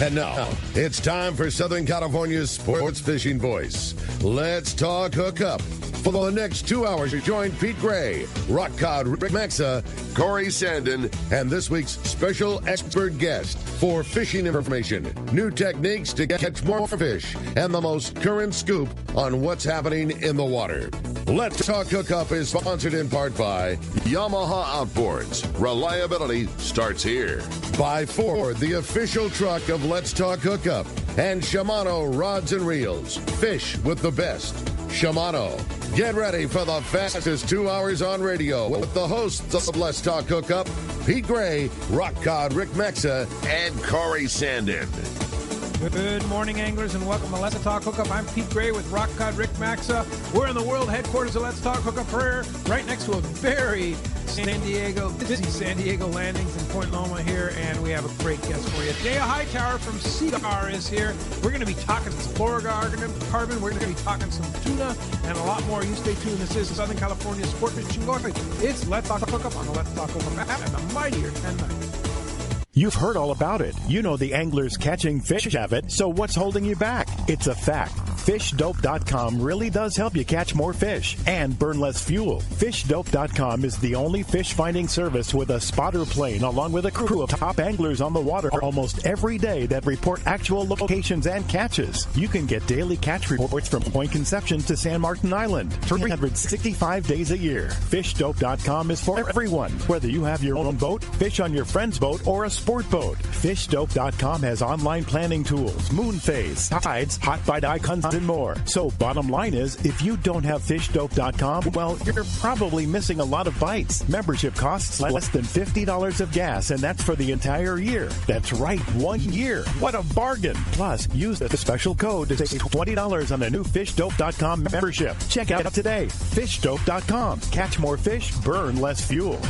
And now, it's time for Southern California's sports fishing voice. Let's talk hookup. For the next 2 hours, you join Pete Gray, Rock Cod Rick Maxa, Corey Sandin, and this week's special expert guest for fishing information, new techniques to catch more fish, and the most current scoop on what's happening in the water. Let's Talk Hookup is sponsored in part by Yamaha Outboards. Reliability starts here. By Ford, the official truck of Let's Talk Hookup. And Shimano Rods and Reels. Fish with the best. Shimano. Get ready for the fastest 2 hours on radio with the hosts of Let's Talk Hookup, Pete Gray, Rock Cod Rick Maxa, and Corey Sandin. Good morning, anglers, and welcome to Let's Talk Hookup. I'm Pete Gray with Rock Cod Rick Maxa. We're in the world headquarters of Let's Talk Hookup Prayer, right next to a very busy San Diego landings in Point Loma here, and we have a great guest for you. Dale Hightower from Seaguar is here. We're going to be talking some fluorocarbon. We're going to be talking some tuna and a lot more. You stay tuned. This is Southern California Sport Fishing Voice. It's Let's Talk Hookup on the Let's Talk Hookup app and the mightier 1090. You've heard all about it. You know the anglers catching fish have it, so what's holding you back? It's a fact. FishDope.com really does help you catch more fish and burn less fuel. FishDope.com is the only fish finding service with a spotter plane along with a crew of top anglers on the water almost every day that report actual locations and catches. You can get daily catch reports from Point Conception to San Martin Island, 365 days a year. FishDope.com is for everyone, whether you have your own boat, fish on your friend's boat, or a sport boat. FishDope.com has online planning tools, moon phase, tides, hot bite icons, and more. So bottom line is, if you don't have FishDope.com, well, you're probably missing a lot of bites. Membership costs less than $50 of gas, and that's for the entire year. That's right, 1 year. What a bargain. Plus, use the special code to save $20 on a new FishDope.com membership. Check out today. FishDope.com. Catch more fish, burn less fuel.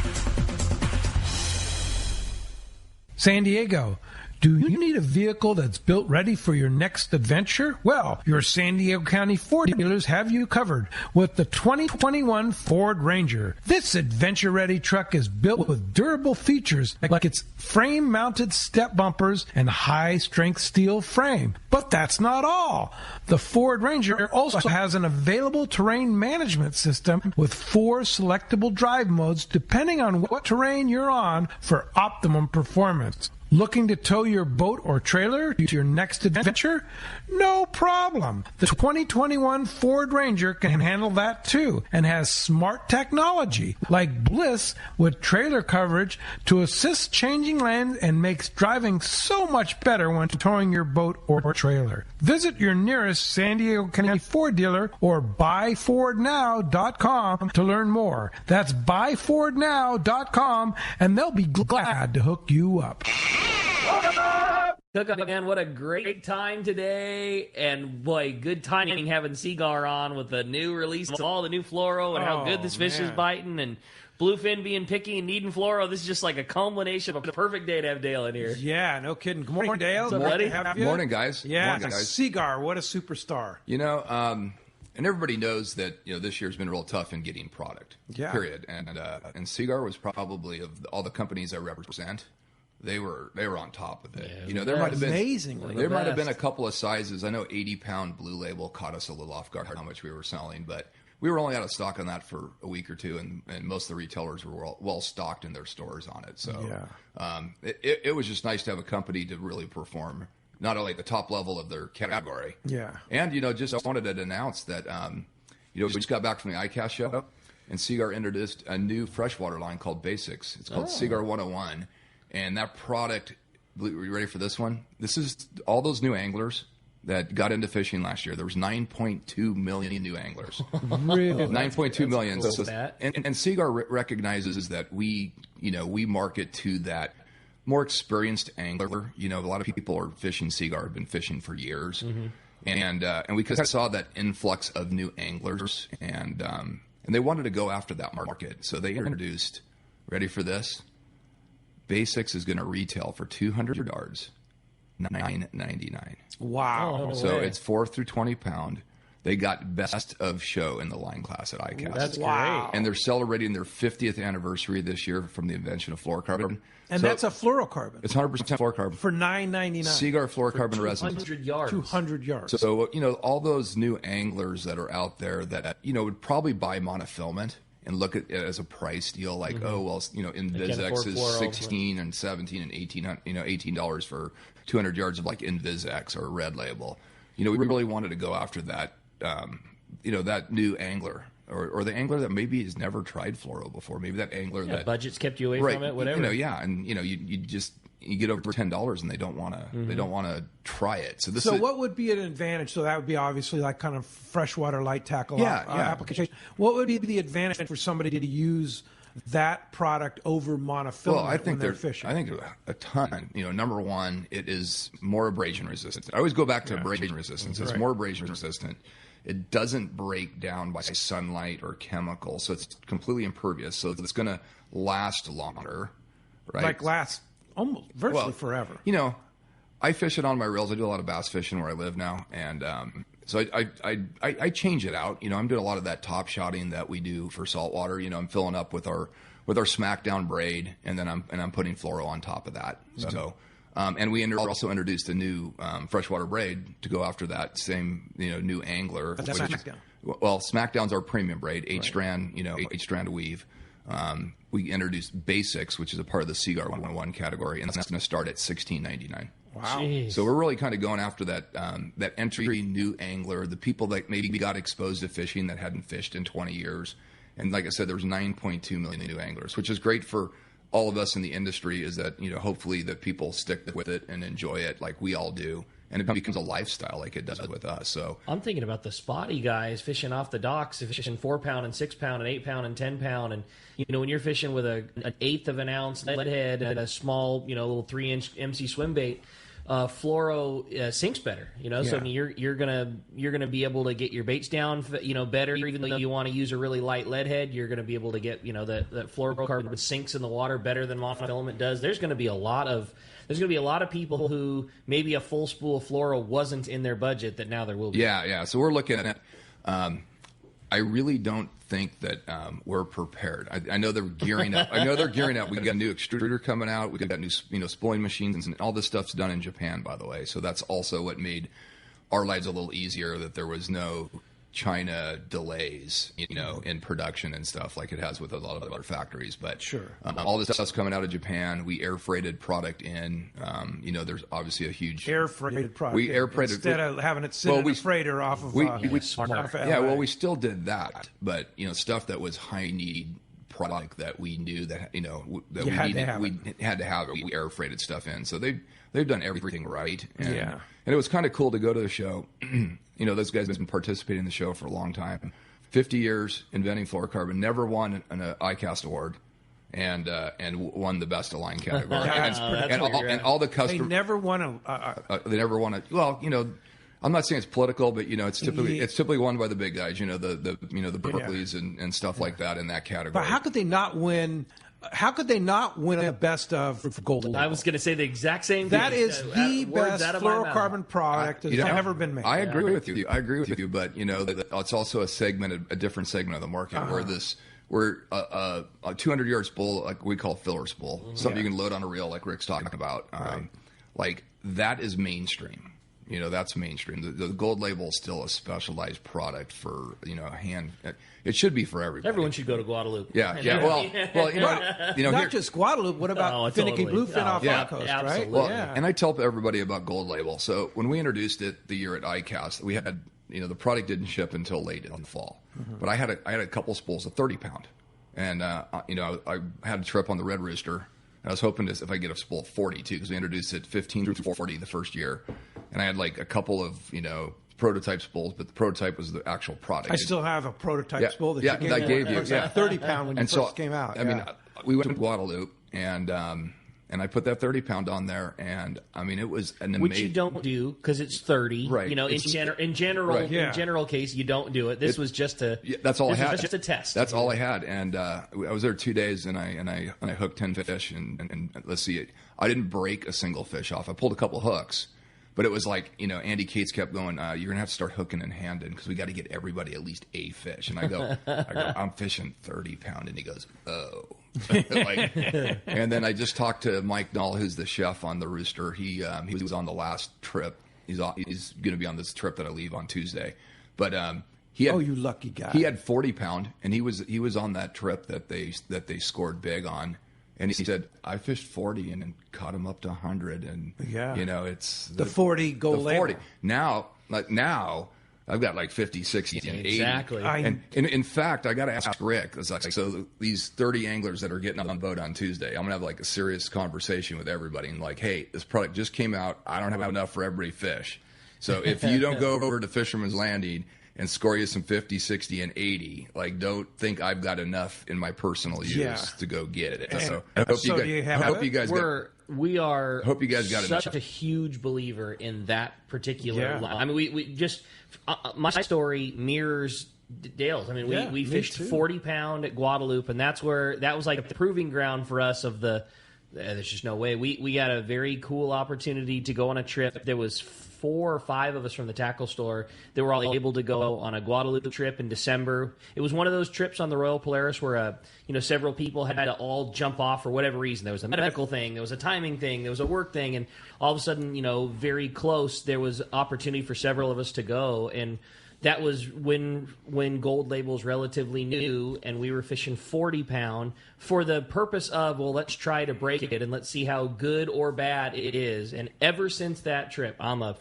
San Diego, do you need a vehicle that's built ready for your next adventure? Well, your San Diego County Ford dealers have you covered with the 2021 Ford Ranger. This adventure-ready truck is built with durable features like its frame-mounted step bumpers and high-strength steel frame. But that's not all. The Ford Ranger also has an available terrain management system with 4 selectable drive modes depending on what terrain you're on for optimum performance. Looking to tow your boat or trailer to your next adventure? No problem. The 2021 Ford Ranger can handle that too and has smart technology like Bliss with trailer coverage to assist changing lanes and makes driving so much better when towing your boat or trailer. Visit your nearest San Diego County Ford dealer or buyfordnow.com to learn more. That's buyfordnow.com, and they'll be glad to hook you up. Hookup again, what a great time today, and boy, good timing having Seaguar on with the new release of all the new fluoro and how good this fish is biting, and bluefin being picky and needing fluoro. This is just like a culmination of a perfect day to have Dale in here. Yeah, no kidding. Good morning, Dale. What's up, buddy? Good morning, guys. Yeah, morning, guys. Seaguar, what a superstar. You know, and everybody knows that, you know, this year's been real tough in getting product, period. And Seaguar was probably, of all the companies I represent, they were on top of it. Yeah, you know, there might have been amazingly. Might have been a couple of sizes. I know 80-pound Blue Label caught us a little off guard how much we were selling, but we were only out of stock on that for a week or two, and most of the retailers were well stocked in their stores on it. So it was just nice to have a company to really perform not only at the top level of their category. Yeah. And, you know, just I wanted to announce that, you know, we just got back from the ICAST show, and Seaguar introduced a new freshwater line called Basics. It's called Seaguar 101. And that product, are you ready for this one? This is all those new anglers that got into fishing last year. There was 9.2 million new anglers. Really? 9.2 million. Cool. And Seaguar recognizes that we market to that more experienced angler. You know, a lot of people are fishing Seaguar, have been fishing for years. Mm-hmm. And we kind of saw that influx of new anglers, and they wanted to go after that market. So they introduced, ready for this? Basics is going to retail for $200, $9.99. Wow. So it's 4 through 20 pound. They got best of show in the line class at ICAST. That's Wow. great. And they're celebrating their 50th anniversary this year from the invention of fluorocarbon. And that's a fluorocarbon It's 100% fluorocarbon. for $9.99. Seaguar fluorocarbon resin. 200 yards. 200 yards. So, all those new anglers that are out there that, would probably buy monofilament and look at it as a price deal, like, Invisex afford is fluoro. 16 and 17 and $18 for 200 yards of like Invisex or Red Label. We really wanted to go after that, that new angler or the angler that maybe has never tried fluoro before. Maybe that angler that budgets kept you away right, from it, whatever. And you get over $10 and they don't want to try it. So what would be an advantage? So that would be obviously like kind of freshwater light tackle application. What would be the advantage for somebody to use that product over monofilament Well, I think when they're fishing? I think a ton. Number one, it is more abrasion resistant. I always go back to abrasion resistance. It's more abrasion resistant. It doesn't break down by sunlight or chemical, so it's completely impervious. So it's going to last longer, right? Like last almost virtually forever. I fish it on my reels. I do a lot of bass fishing where I live now, and so I change it out. I'm doing a lot of that top shotting that we do for saltwater. I'm filling up with our smackdown braid, and then I'm putting fluoro on top of that. So. And we also introduced a new freshwater braid to go after that same new angler. That's Smackdown. Well, Smackdown's our premium braid, 8-strand, 8-strand weave. We introduced Basics, which is a part of the Seaguar 101 category, and that's going to start at $16.99. Wow. Jeez. So we're really kind of going after that entry new angler, the people that maybe got exposed to fishing that hadn't fished in 20 years. And like I said, there was 9.2 million new anglers, which is great for all of us in the industry. Is that hopefully that people stick with it and enjoy it like we all do, and it becomes a lifestyle like it does with us. So I'm thinking about the spotty guys fishing off the docks, fishing 4-pound and 6-pound and 8-pound and 10-pound, and when you're fishing with an eighth of an ounce lead head and a small little 3-inch MC swim bait. Fluoro sinks better, So I mean, you're gonna be able to get your baits down, better. Even though you want to use a really light lead head, you're gonna be able to get, that fluorocarbon sinks in the water better than monofilament does. There's gonna be a lot of people who maybe a full spool of fluoro wasn't in their budget that now there will be. Yeah. So we're looking at. I really don't think that we're prepared. I know they're gearing up. We got a new extruder coming out. We got new, spooling machines, and all this stuff's done in Japan, by the way. So that's also what made our lives a little easier. That there was no China delays, in production and stuff like it has with a lot of other factories. But sure, all this stuff's coming out of Japan. We air freighted product in. There's obviously a huge air freighted product. We air freighted instead of having it sit in a freighter off of. We still did that, but stuff that was high need product that we knew that that we needed, we had to have it. We air freighted stuff in, so they've done everything right. And it was kind of cool to go to the show. Those guys have been participating in the show for a long time. 50 years inventing fluorocarbon, never won an ICAST award, and won the best of line category. and all the customers. They never won they never won a. Well, I'm not saying it's political, but it's typically won by the big guys. The Berkeleys and stuff like that in that category. But how could they not win? How could they not win a best of for gold label? I was going to say the exact same thing. That is the best fluorocarbon product that's ever been made. I agree with you. But it's also a different segment of the market where a 200 yard spool, like we call filler spool, something you can load on a reel, like Rick's talking about, like that is mainstream. That's mainstream. The gold label is still a specialized product for hand. It should be for everybody. Everyone should go to Guadalupe. Yeah. Well, not just Guadalupe. What about finicky bluefin off our coast, right? Well, and I tell everybody about gold label. So when we introduced it the year at ICAST, we had the product didn't ship until late in the fall. Mm-hmm. But I had a couple spools of 30-pound, and I had a trip on the Red Rooster. And I was hoping if I get a spool of 40 too, because we introduced it 15 through 40 the first year, and I had like a couple of prototype spools, but the prototype was the actual product. I still have a prototype spool that you gave me. It was like 30-pound when you first came out. I mean, we went to Guadalupe, and I put that 30-pound on there, and I mean, it was an amazing. Which you don't do because it's 30. Right. In general case, you don't do it. This was just a. Yeah, that's all I had. Was just a test. That's all I had, and I was there 2 days, and I hooked 10 fish, and let's see, I didn't break a single fish off. I pulled a couple hooks, But it was like, Andy Cates kept going, you're going to have to start hooking and handing because we got to get everybody at least a fish. And I go, I'm fishing 30 pound. And he goes, oh. And then I just talked to Mike Null, who's the chef on the Rooster. He was on the last trip. He's going to be on this trip that I leave on Tuesday. But he had, you lucky guy. He had 40 pound, and he was on that trip that they scored big on. And he said, I fished 40 and then caught him up to 100. And, it's the 40 gold label. 40. Now, I've got like 50, 60, and 80. Exactly. And in fact, I got to ask Rick. It's like, so these 30 anglers that are getting on the boat on Tuesday, I'm going to have like a serious conversation with everybody. And like, hey, this product just came out. I don't have enough for every fish. So if you don't go over to Fisherman's Landing and score you some 50, 60, and 80. Like, don't think I've got enough in my personal use to go get it. So I hope you guys got such a huge believer in that particular line. I mean, we just my story mirrors Dale's. I mean, we fished 40 pound at Guadalupe, and that was like the proving ground for us of there's just no way. We got a very cool opportunity to go on a trip. There was 4 or 5 of us from the tackle store that were all able to go on a Guadalupe trip in December. It was one of those trips on the Royal Polaris where several people had to all jump off for whatever reason. There was a medical thing, there was a timing thing, there was a work thing, and all of a sudden, very close, there was opportunity for several of us to go. And that was when Gold Label's relatively new, and we were fishing 40 pound for the purpose of, let's try to break it and let's see how good or bad it is. And ever since that trip, I'm a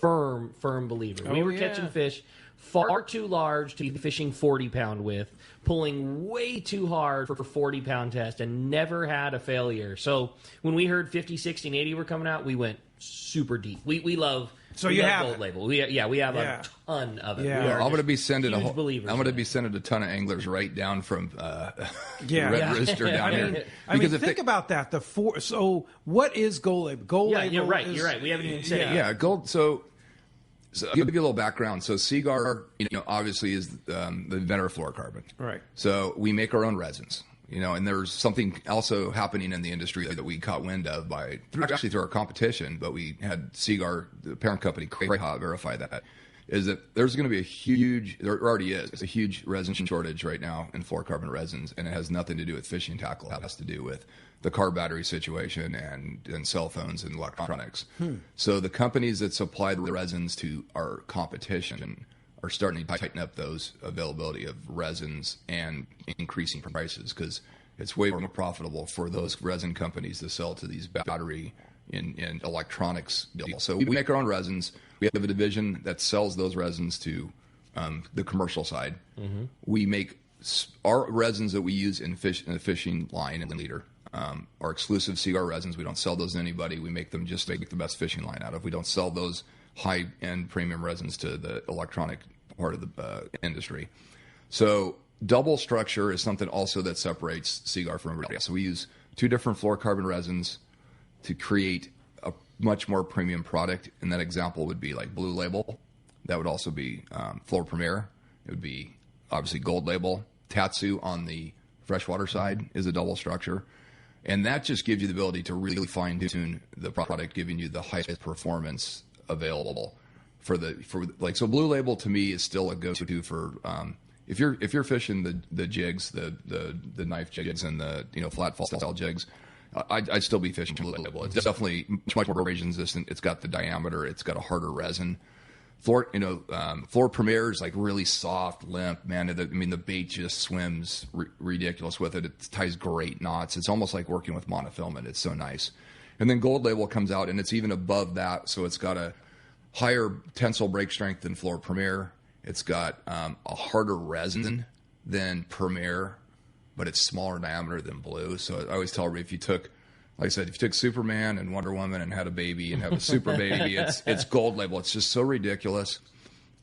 firm believer. We were catching fish far too large to be fishing 40 pound with, pulling way too hard for 40 pound test, and never had a failure. So when we heard 50, 60, and 80 were coming out, we went super deep. We love. So you have Gold Label. We have a ton of it. Yeah. I'm going to be sending I'm going to be sending a ton of anglers right down from Red Rooster down here. Think about that. So what is Gold Label? Gold Label. You're right. We haven't even said it. Yeah, gold. So I'll give you a little background. So Seaguar, obviously is the inventor of fluorocarbon. Right. So we make our own resins. And there's something also happening in the industry that we caught wind of through our competition, but we had Seaguar, the parent company, verify that, is that there's going to be there already is a huge resin shortage right now in fluorocarbon resins, and it has nothing to do with fishing tackle. It has to do with the car battery situation and cell phones and electronics. So the companies that supply the resins to our competition are starting to tighten up those availability of resins and increasing prices because it's way more profitable for those resin companies to sell to these battery and electronics deals. So we make our own resins. We have a division that sells those resins to the commercial side. Mm-hmm. We make our resins that we use in the fishing line and leader are exclusive Seaguar resins. We don't sell those to anybody. We make them just to make the best fishing line out of. We don't sell those high-end premium resins to the electronic part of the industry. So double structure is something also that separates Seaguar from everybody else. So we use 2 different fluorocarbon resins to create a much more premium product. And that example would be like Blue Label. That would also be Fluor Premier. It would be obviously Gold Label. Tatsu on the freshwater side is a double structure. And that just gives you the ability to really fine-tune the product, giving you the highest performance available so Blue Label to me is still a go-to for if you're fishing the jigs, the knife jigs and the flat fall style jigs. I'd still be fishing Blue Label. It's definitely much more abrasion resistant. It's got the diameter. It's got a harder resin. Fluor Premier is like really soft, limp. Man, the bait just swims ridiculous with it. It ties great knots. It's almost like working with monofilament. It's so nice. And then Gold Label comes out, and it's even above that. So it's got a higher tensile break strength than Fluor Premier. It's got a harder resin than Premier, but it's smaller diameter than Blue. So I always tell everybody, if you took Superman and Wonder Woman and had a baby and have a super baby, it's Gold Label. It's just so ridiculous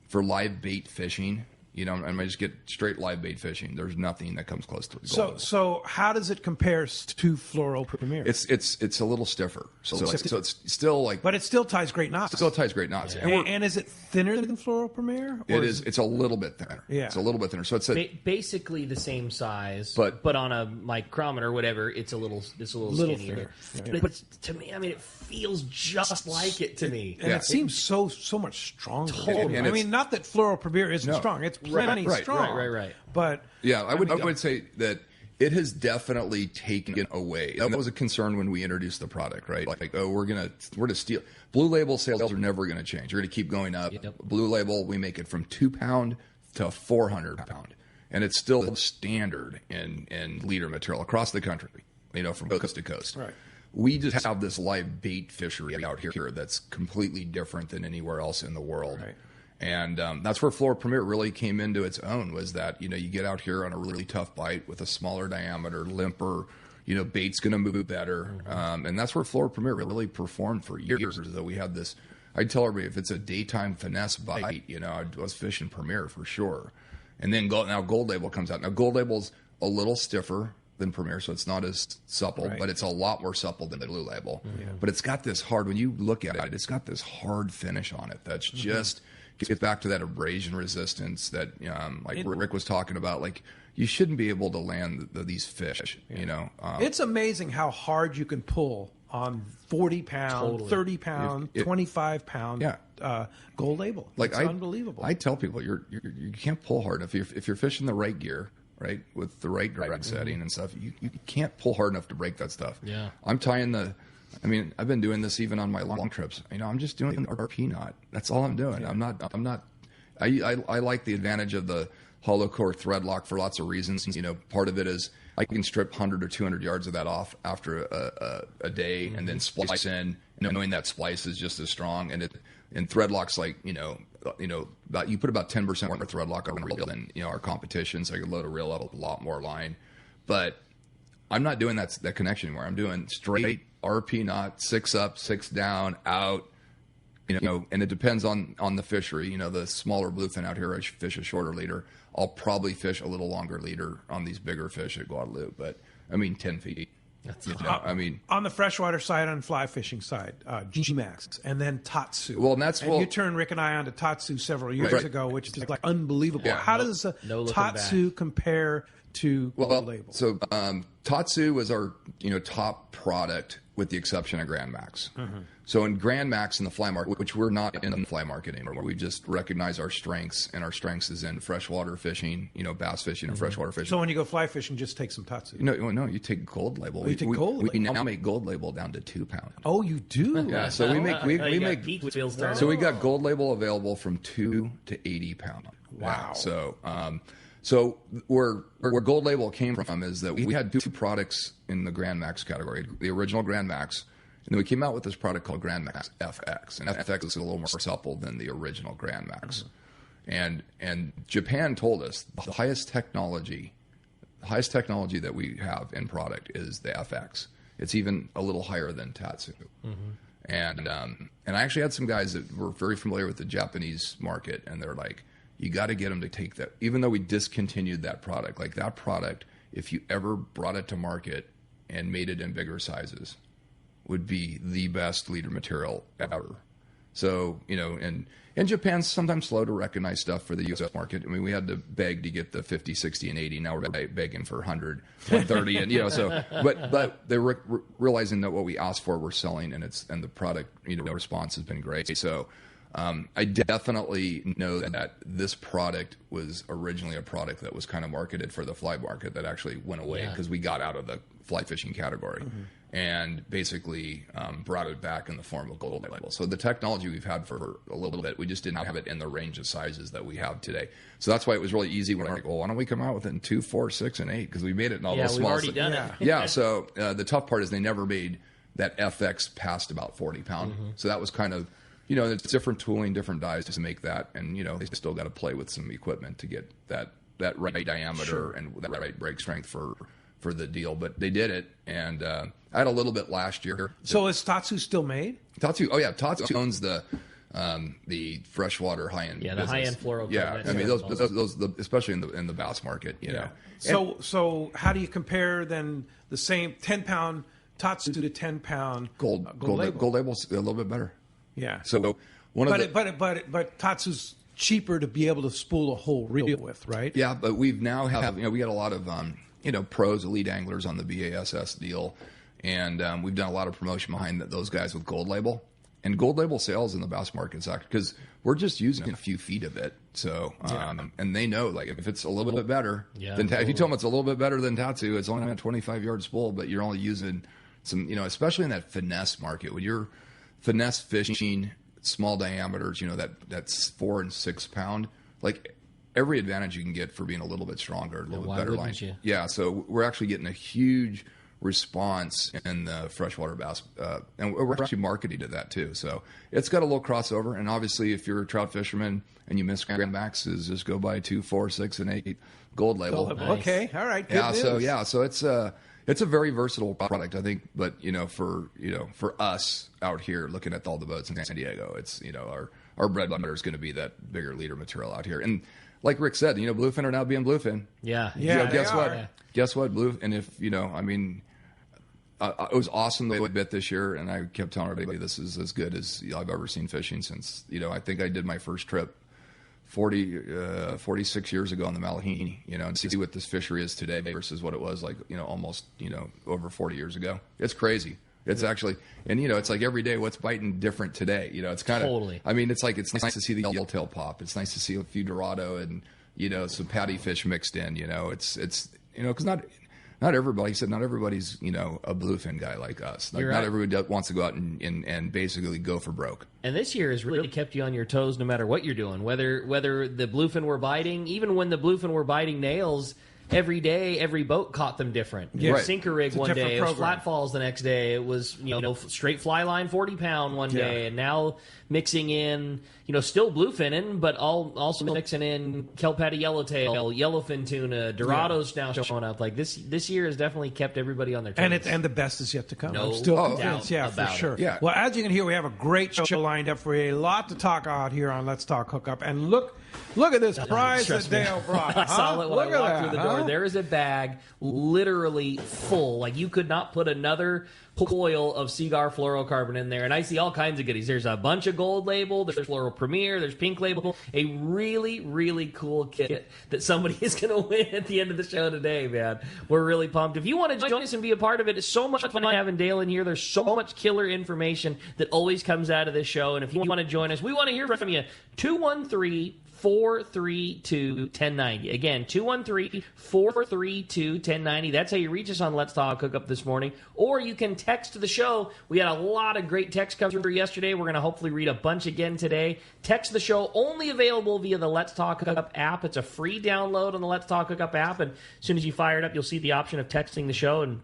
for live bait fishing. and I just get straight live bait fishing. There's nothing that comes close to it. So how does it compare to Fluoro Premier? It's a little stiffer. So it's still like, but it still ties great knots. It still ties great knots. Yeah. And is it thinner than Fluoro Premier? It is. It's a little bit thinner. Yeah, it's a little bit thinner. So it's basically the same size, but on a micrometer or whatever, it's a little skinnier. Yeah. But to me, I mean, it feels just like it to me, and it seems so much stronger. Totally. I mean, not that Fluoro Premier isn't strong; it's plenty strong. Right. But yeah, I would say that it has definitely taken away. That was a concern when we introduced the product, right? Like, we're to steal. Blue Label sales are never going to change. They're going to keep going up. Yep. Blue Label, we make it from 2 pound to 400 pound, and it's still standard in leader material across the country. From coast to coast. Right. We just have this live bait fishery out here that's completely different than anywhere else in the world. Right. And that's where Fluoro Premier really came into its own, was that, you get out here on a really tough bite with a smaller diameter, limper, bait's going to move better. And that's where Fluoro Premier really performed for years. That we had this, I'd tell everybody, if it's a daytime finesse bite, I was fishing Premier for sure. And then now Gold Label comes out. Now Gold Label's a little stiffer than Premier, so it's not as supple, but it's a lot more supple than the Blue Label. But it's got this hard, when you look at it, it's got this hard finish on it that's just... Get back to that abrasion resistance that, Rick was talking about. Like, you shouldn't be able to land these fish. It's amazing how hard you can pull on 40-pound, 30-pound, 25-pound Gold Label. It's unbelievable. I tell people you can't pull hard if you're fishing the right gear, right, with the right drag setting and stuff. You can't pull hard enough to break that stuff. Yeah, I'm tying I've been doing this even on my long trips. I'm just doing an RP knot. That's all I'm doing. Yeah. I like the advantage of the hollow core thread lock for lots of reasons. Part of it is I can strip 100 or 200 yards of that off after a day, and then splice in, knowing that splice is just as strong. And thread lock's like, you put about 10% more thread lock on a reel than, our competition. So I can load a reel up with a lot more line. But I'm not doing that connection anymore. I'm doing straight RP knot, 6 up, 6 down, out, and it depends on the fishery. The smaller bluefin out here, I fish a shorter leader. I'll probably fish a little longer leader on these bigger fish at Guadalupe, but 10 feet. On the freshwater side, on fly fishing side, G-Max, and then Tatsu. You turned Rick and I on to Tatsu several years ago, which is like unbelievable. Yeah, How does Tatsu compare to Gold Label? So Tatsu was our top product, with the exception of Grand Max. So in Grand Max in the fly market, which we're not in the fly market anymore, we just recognize our strengths, and our strengths is in freshwater fishing, bass fishing and freshwater fishing. So when you go fly fishing, just take some Tatsu. No, you take Gold Label. You take Gold Label. We now make Gold Label down to 2 pound. Oh, you do? Yeah. So we make. So we got Gold Label available from 2 to 80 pound. Wow. Yeah, so where Gold Label came from is that we had 2 products in the Grand Max category, the original Grand Max, and then we came out with this product called Grand Max FX, and FX is a little more supple than the original Grand Max. And Japan told us the highest technology that we have in product is the FX. It's even a little higher than Tatsu. And I actually had some guys that were very familiar with the Japanese market, and they're like, you got to get them to take that. Even though we discontinued that product, like that product, if you ever brought it to market and made it in bigger sizes, would be the best leader material ever. So, and Japan's sometimes slow to recognize stuff for the U.S. market. I mean, we had to beg to get the 50, 60, and 80. Now we're begging for 100, 130, and so. But they're realizing that what we asked for, we're selling, and the product, response has been great. So. I definitely know that this product was originally a product that was kind of marketed for the fly market that actually went away because we got out of the fly fishing category and basically brought it back in the form of Gold Label. So the technology we've had for a little bit, we just didn't have it in the range of sizes that we have today. So that's why it was really easy when I'm like, well, why don't we come out with it in 2, 4, 6, and 8? Because we made it in all those small. Yeah, we've already done it. Yeah. So the tough part is they never made that FX past about 40 pound. So that was kind of, it's different tooling, different dies to make that, and they still got to play with some equipment to get that right diameter and that right break strength for the deal. But they did it, and I had a little bit last year. So is Tatsu still made? Tatsu owns the the freshwater high-end the business. high-end fluorocarbon. Yeah, I mean, those especially in the bass market, you know. So how do you compare then the same 10-pound Tatsu to 10-pound Gold label's a little bit better. Yeah. So but Tatsu's cheaper to be able to spool a whole reel with, right? Yeah, but we've now we got a lot of pros, elite anglers on the BASS deal, and we've done a lot of promotion behind those guys with gold label. And gold label sales in the bass market, because we're just using a few feet of it. So, and they know, like, if it's a little bit better, if you tell them it's a little bit better than Tatsu, it's only a 25-yard spool, but you're only using some, especially in that finesse market, when you're finesse fishing, small diameters, that's 4 and 6 pound, like every advantage you can get for being a little bit stronger, a little bit better line. Yeah, so we're actually getting a huge response in the freshwater bass, and we're actually marketing to that too. So it's got a little crossover, and obviously if you're a trout fisherman and you miss Grand Maxes, just go buy 2, 4, 6, and 8 gold label. Nice. Okay, all right. Good news. So it's a very versatile product, I think. But for us out here looking at all the boats in San Diego, it's our bread and butter is going to be that bigger leader material out here. And like Rick said, bluefin are now being bluefin. Yeah. Guess what? Yeah. Guess what? And if it was awesome the way we bit this year, and I kept telling everybody this is as good as I've ever seen fishing since, I think I did my first trip 46 years ago on the Malahini, and see what this fishery is today versus what it was like, almost, over 40 years ago. It's crazy. It's actually, and it's like every day what's biting different today. It's kind of, totally. I mean, it's nice to see the yellowtail pop. It's nice to see a few Dorado and, some patty fish mixed in, it's, because not everybody said not everybody's a bluefin guy like us. Like, not everybody wants to go out and basically go for broke. And this year has really kept you on your toes no matter what you're doing. Whether the bluefin were biting, even when the bluefin were biting nails, every day, every boat caught them different. Yeah. Right. Sinker rig one day, it was flat falls the next day, it was straight fly line 40 pound one day, and now mixing in still bluefinning, but also mixing in kelp-patty yellowtail, yellowfin tuna, Dorados now showing up. Like this year has definitely kept everybody on their toes. And the best is yet to come. No I'm still convinced, for sure. Yeah. Well, as you can hear, we have a great show lined up for you. A lot to talk out here on Let's Talk Hookup. And look at this prize that Dale brought. I saw it when I walked through the door. There is a bag literally full. Like, you could not put another coil of Seaguar fluorocarbon in there. And I see all kinds of goodies. There's a bunch of gold label. There's Floral Premier. There's pink label. A really, really cool kit that somebody is going to win at the end of the show today, man. We're really pumped. If you want to join us and be a part of it, it's so much fun having Dale in here. There's so much killer information that always comes out of this show. And if you want to join us, we want to hear from you. 213-432-1090. Again, 213-432-1090. That's how you reach us on Let's Talk Hookup this morning. Or you can text the show. We had a lot of great text come through yesterday. We're going to hopefully read a bunch again today. Text the show, only available via the Let's Talk Hookup app. It's a free download on the Let's Talk Hookup app. And as soon as you fire it up, you'll see the option of texting the show, and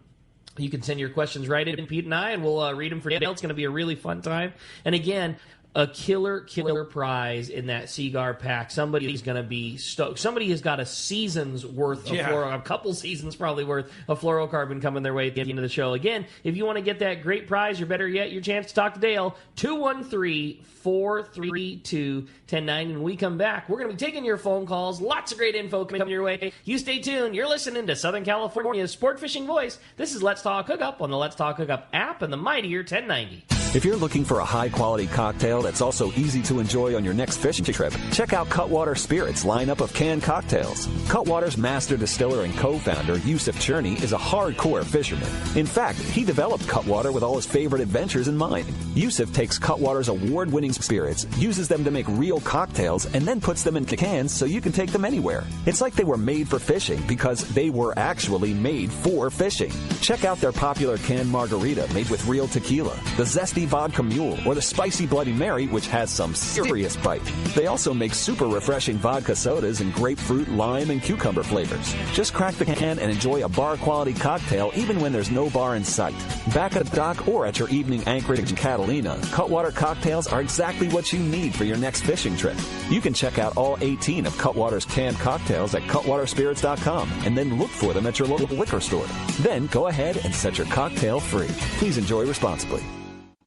you can send your questions right in, Pete and I, and we'll read them for Dale. It's going to be a really fun time. And again, a killer prize in that Seaguar pack. Somebody's going to be stoked. Somebody has got a season's worth of a couple seasons probably worth of fluorocarbon coming their way at the end of the show. Again, if you want to get that great prize, or better yet, your chance to talk to Dale, 213-432-1090. And when we come back, we're going to be taking your phone calls. Lots of great info coming your way. You stay tuned. You're listening to Southern California's sport fishing voice. This is Let's Talk Hookup on the Let's Talk Hookup app and the mightier 1090. If you're looking for a high-quality cocktail that's also easy to enjoy on your next fishing trip, check out Cutwater Spirit's lineup of canned cocktails. Cutwater's master distiller and co-founder, Yusuf Cherney, is a hardcore fisherman. In fact, he developed Cutwater with all his favorite adventures in mind. Yusuf takes Cutwater's award-winning spirits, uses them to make real cocktails, and then puts them into cans so you can take them anywhere. It's like they were made for fishing because they were actually made for fishing. Check out their popular canned margarita made with real tequila, the zesty vodka mule, or the spicy Bloody Mary, which has some serious bite. They also make super refreshing vodka sodas in grapefruit, lime, and cucumber flavors. Just crack the can and enjoy a bar-quality cocktail even when there's no bar in sight. Back at the dock or at your evening anchorage in Catalina, Cutwater cocktails are exactly what you need for your next fishing trip. You can check out all 18 of Cutwater's canned cocktails at cutwaterspirits.com and then look for them at your local liquor store. Then go ahead and set your cocktail free. Please enjoy responsibly.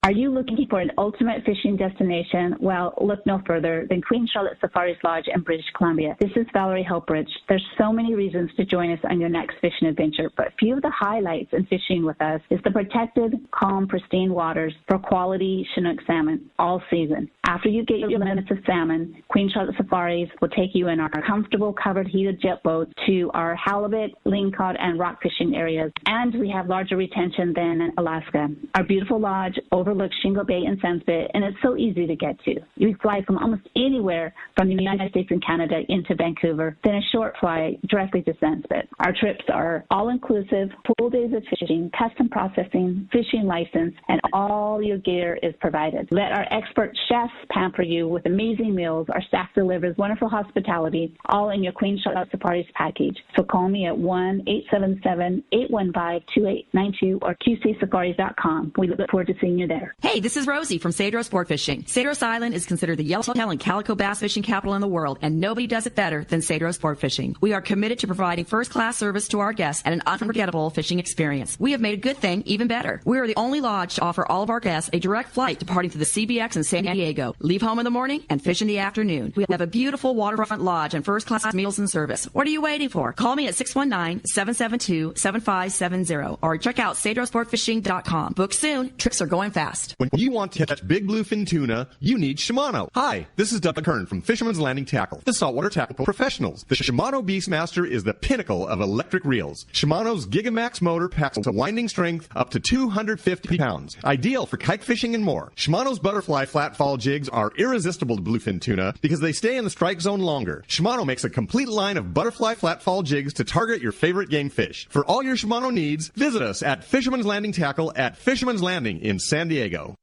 Are you looking for an ultimate fishing destination? Well, look no further than Queen Charlotte Safari Lodge in British Columbia. This is Valerie Helpridge. There's so many reasons to join us on your next fishing adventure, but a few of the highlights in fishing with us is the protected, calm, pristine waters for quality Chinook salmon all season. After you get your limits of salmon, Queen Charlotte Safaris will take you in our comfortable covered heated jet boats to our halibut, lingcod, and rock fishing areas, and we have larger retention than in Alaska. Our beautiful lodge overlooks Shingle Bay and Sunspit, and it's so easy to get to. You fly from almost anywhere from the United States and Canada into Vancouver, then a short flight directly to Sunspit. Our trips are all-inclusive, full days of fishing, custom processing, fishing license, and all your gear is provided. Let our expert chefs pamper you with amazing meals. Our staff delivers wonderful hospitality, all in your Queen Charlotte Safaris package. So call me at 1-877-815-2892 or qcsafaris.com. We look forward to seeing you there. Hey, this is Rosie from Cedros Sport Fishing. Cedros Island is considered the yellowtail and calico bass fishing capital in the world, and nobody does it better than Cedros Sport Fishing. We are committed to providing first-class service to our guests and an unforgettable fishing experience. We have made a good thing even better. We are the only lodge to offer all of our guests a direct flight departing to the CBX in San Diego. Leave home in the morning and fish in the afternoon. We have a beautiful waterfront lodge and first-class meals and service. What are you waiting for? Call me at 619-772-7570 or check out cedrosportfishing.com. Book soon. Trips are going fast. When you want to catch big bluefin tuna, you need Shimano. Hi, this is Doug Kern from Fisherman's Landing Tackle, the saltwater tackle professionals. The Shimano Beastmaster is the pinnacle of electric reels. Shimano's Gigamax motor packs a winding strength up to 250 pounds. Ideal for kite fishing and more. Shimano's butterfly flatfall jigs are irresistible to bluefin tuna because they stay in the strike zone longer. Shimano makes a complete line of butterfly flatfall jigs to target your favorite game fish. For all your Shimano needs, visit us at Fisherman's Landing Tackle at Fisherman's Landing in San Diego.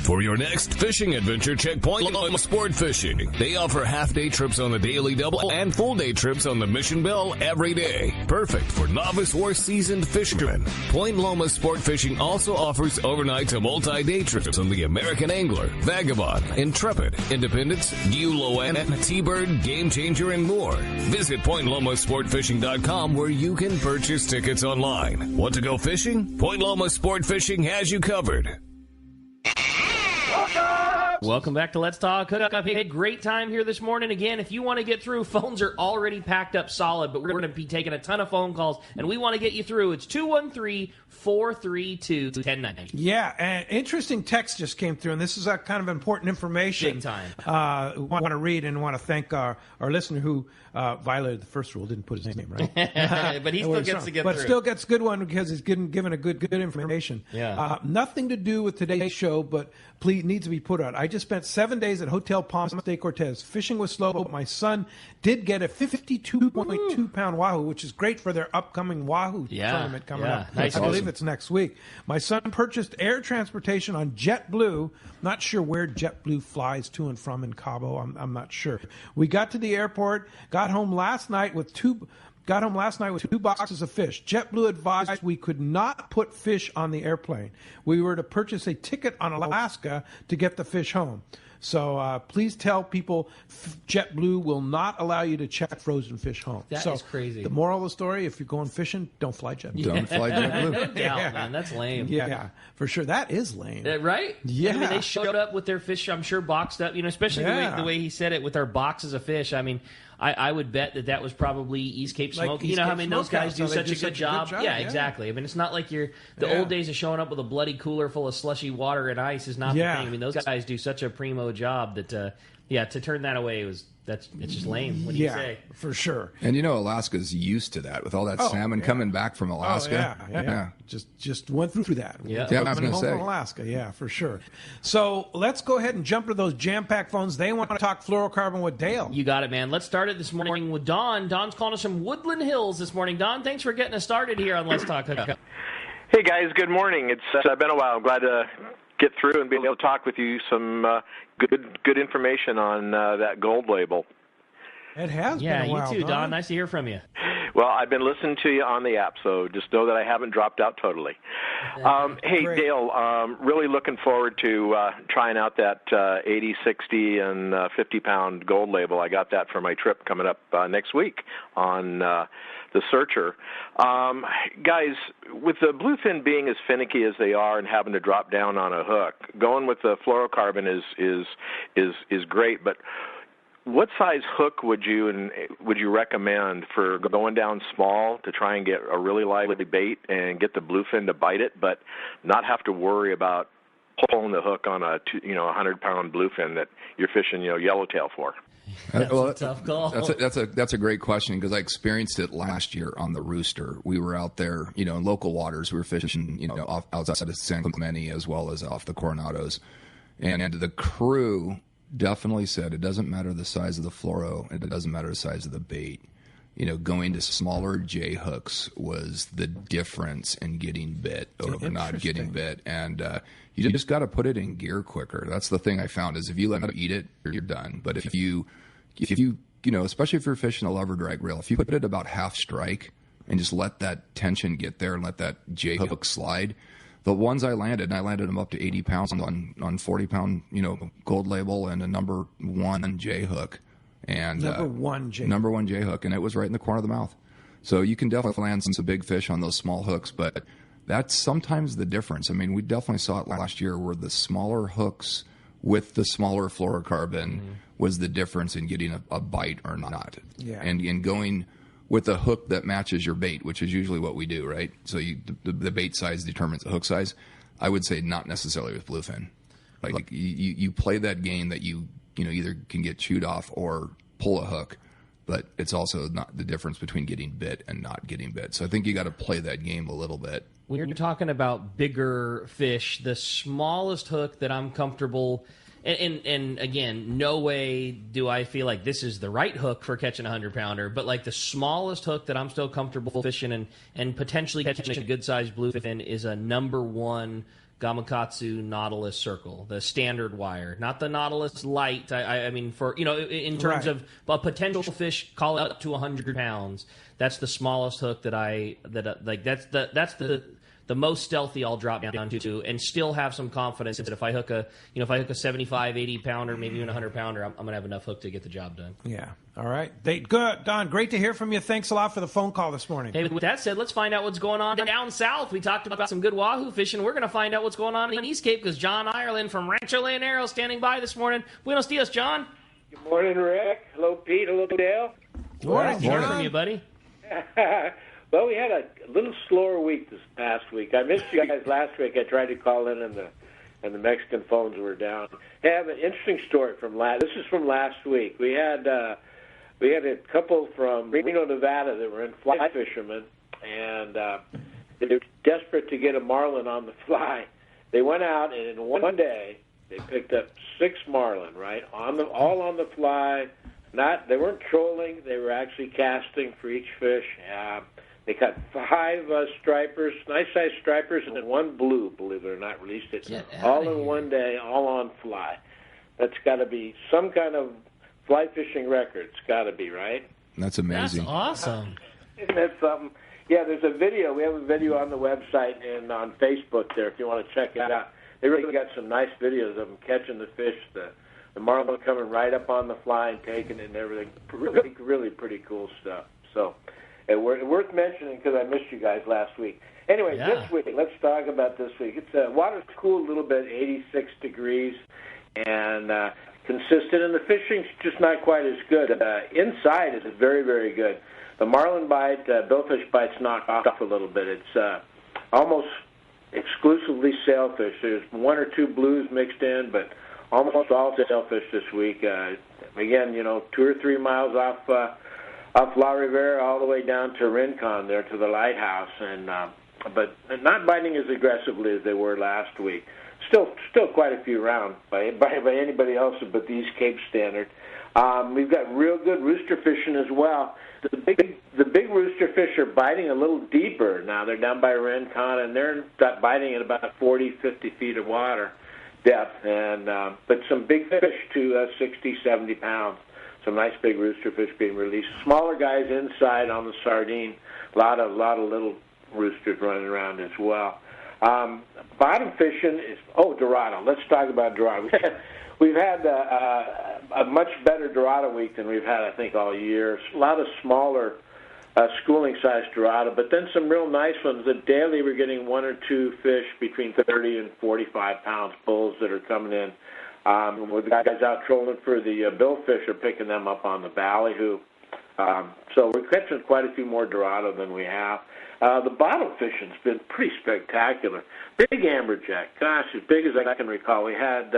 For your next fishing adventure, check Point Loma Sport Fishing. They offer half-day trips on the Daily Double and full-day trips on the Mission Bell every day. Perfect for novice or seasoned fishermen. Point Loma Sport Fishing also offers overnight to multi-day trips on the American Angler, Vagabond, Intrepid, Independence, ULON, T-Bird, Game Changer, and more. Visit PointLomaSportFishing.com where you can purchase tickets online. Want to go fishing? Point Loma Sport Fishing has you covered. Welcome back to Let's Talk Hookup. Hey, great time here this morning. Again, if you want to get through, phones are already packed up solid, but we're going to be taking a ton of phone calls, and we want to get you through. It's 213-432-1090. Yeah, an interesting text just came through, and this is kind of important information. Big time. Want to read and want to thank our listener who violated the first rule, didn't put his name right. But he still gets to get but through. But still gets a good one because he's given a good information. Yeah. Nothing to do with today's show, but please needs to be put out. I just spent 7 days at Hotel Palm de Cortez. Fishing was slow, but my son did get a 52.2-pound wahoo, which is great for their upcoming wahoo tournament coming up. Nice. I believe it's next week. My son purchased air transportation on JetBlue. Not sure where JetBlue flies to and from in Cabo. I'm not sure. We got to the airport, got home last night with two boxes of fish. JetBlue advised we could not put fish on the airplane. We were to purchase a ticket on Alaska to get the fish home. So please tell people JetBlue will not allow you to check frozen fish home. That is crazy. The moral of the story, if you're going fishing, don't fly JetBlue. Don't fly JetBlue. No doubt, man. That's lame. Yeah, for sure. That is lame. Right? Yeah. I mean, they showed up with their fish, I'm sure, boxed up, especially the way he said it with our boxes of fish. I mean, I would bet that was probably East Cape Smoke. You know how those guys do such a good job? Yeah, exactly. I mean, it's not like the old days of showing up with a bloody cooler full of slushy water and ice is not the thing. I mean, those guys do such a primo job that, to turn that away it's just lame. What do you say? For sure. And Alaska's used to that with all that salmon coming back from Alaska. Yeah. Just went through that. Yeah, I was going to say. From Alaska, yeah, for sure. So let's go ahead and jump to those jam-packed phones. They want to talk fluorocarbon with Dale. You got it, man. Let's start it this morning with Don. Don's calling us from Woodland Hills this morning. Don, thanks for getting us started here on Let's Talk Hookup. Hey, guys. Good morning. It's been a while. I'm glad to get through and be able to talk with you some good information on that gold label. It has been a while. Yeah, you too, Don. Nice to hear from you. Well, I've been listening to you on the app, so just know that I haven't dropped out totally. Hey, Great. Dale, really looking forward to trying out that 80, 60, and 50-pound gold label. I got that for my trip coming up next week on the Searcher. Guys, with the bluefin being as finicky as they are and having to drop down on a hook, going with the fluorocarbon is great, but what size hook would you recommend for going down small to try and get a really lively bait and get the bluefin to bite it, but not have to worry about pulling the hook on a 100-pound bluefin that you're fishing yellowtail for? That's a tough call. That's a great question, because I experienced it last year on the Rooster. We were out there, in local waters. We were fishing, outside of San Clemente as well as off the Coronados, and the crew definitely said it doesn't matter the size of the fluoro, and it doesn't matter the size of the bait. Going to smaller J hooks was the difference in getting bit over not getting bit, and you just got to put it in gear quicker. That's the thing I found, is if you let it eat it, you're done. But if you especially if you're fishing a lever drag reel, if you put it about half strike and just let that tension get there and let that J hook slide. The ones I landed them up to 80 pounds on 40-pound, gold label and a number 1 J hook. And number 1 J hook, and it was right in the corner of the mouth. So you can definitely land some big fish on those small hooks, but that's sometimes the difference. I mean, we definitely saw it last year where the smaller hooks with the smaller fluorocarbon was the difference in getting a bite or not. Yeah. And going with a hook that matches your bait, which is usually what we do, right? So the bait size determines the hook size. I would say not necessarily with bluefin. Like you play that game that you either can get chewed off or pull a hook, but it's also not the difference between getting bit and not getting bit. So I think you got to play that game a little bit. When you're talking about bigger fish, the smallest hook that I'm comfortable, and again, no way do I feel like this is the right hook for catching a 100-pounder, but like the smallest hook that I'm still comfortable fishing and potentially catching a good-sized bluefin is a number 1 Gamakatsu Nautilus Circle, the standard wire, not the Nautilus Light. I mean, for in terms of a potential fish, call it up to 100 pounds. That's the smallest hook that's the most stealthy I'll drop down to, and still have some confidence that if I hook a 75, 80 pounder, maybe even a 100 pounder, I'm gonna have enough hook to get the job done. Yeah. All right. Good, Don. Great to hear from you. Thanks a lot for the phone call this morning. Hey, with that said, let's find out what's going on down south. We talked about some good wahoo fishing. We're gonna find out what's going on in East Cape because John Ireland from Rancho Leonero standing by this morning. Buenos dias, John. Good morning, Rick. Hello, Pete. Hello, Dale. Good morning, John. Hear from you, buddy. Well, we had a little slower week this past week. I missed you guys last week. I tried to call in, and the Mexican phones were down. I have an interesting story from This is from last week. We had a couple from Reno, Nevada that were in fly fishermen, and they were desperate to get a marlin on the fly. They went out, and in one day they picked up 6 marlin, right, all on the fly. They weren't trolling. They were actually casting for each fish. They caught 5 stripers, nice-sized stripers, and then 1 blue, believe it or not, released it. All in one day, all on fly. That's got to be some kind of fly fishing record. It's got to be, right? That's amazing. That's awesome. Isn't that something? Yeah, there's a video. We have a video on the website and on Facebook there if you want to check it out. They really got some nice videos of them catching the fish, the marlin coming right up on the fly and taking it and everything. Really, really pretty cool stuff. So worth mentioning because I missed you guys last week. Anyway, This week, let's talk about this week. Water's cool a little bit, 86 degrees, and consistent, and the fishing's just not quite as good. Inside is very, very good. The marlin bite, billfish bite's knocked off a little bit. It's almost exclusively sailfish. There's 1 or 2 blues mixed in, but almost all sailfish this week. Again, 2 or 3 miles off La Rivera all the way down to Rincon there to the lighthouse, and but not biting as aggressively as they were last week. Still quite a few around by anybody else but the East Cape standard. We've got real good rooster fishing as well. The big rooster fish are biting a little deeper now. They're down by Rincon, and they're biting at about 40, 50 feet of water depth, and but some big fish to 60, 70 pounds. some nice big rooster fish being released. Smaller guys inside on the sardine. A lot of little roosters running around as well. Bottom fishing is Dorado. Let's talk about Dorado. We've had a much better Dorado week than we've had, I think, all year. A lot of smaller schooling-sized Dorado, but then some real nice ones. At daily, we're getting 1 or 2 fish between 30 and 45 pounds, bulls that are coming in. With the guys out trolling for the billfish are picking them up on the ballyhoo. So we're catching quite a few more Dorado than we have. The bottom fishing's been pretty spectacular. Big amberjack, gosh, as big as I can recall. We had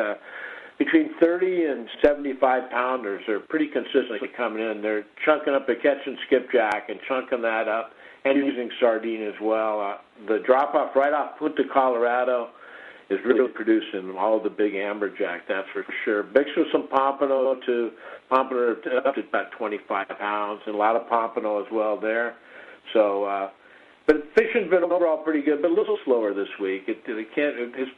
between 30 and 75 pounders. They're pretty consistently coming in. They're chunking up, they're catching skipjack and chunking that up and using sardine as well. The drop-off right off Punta Colorado is really producing all the big amberjack, that's for sure. Mixed with some pompano up to about 25 pounds, and a lot of pompano as well there. So, but fishing's been overall pretty good, but a little slower this week. It's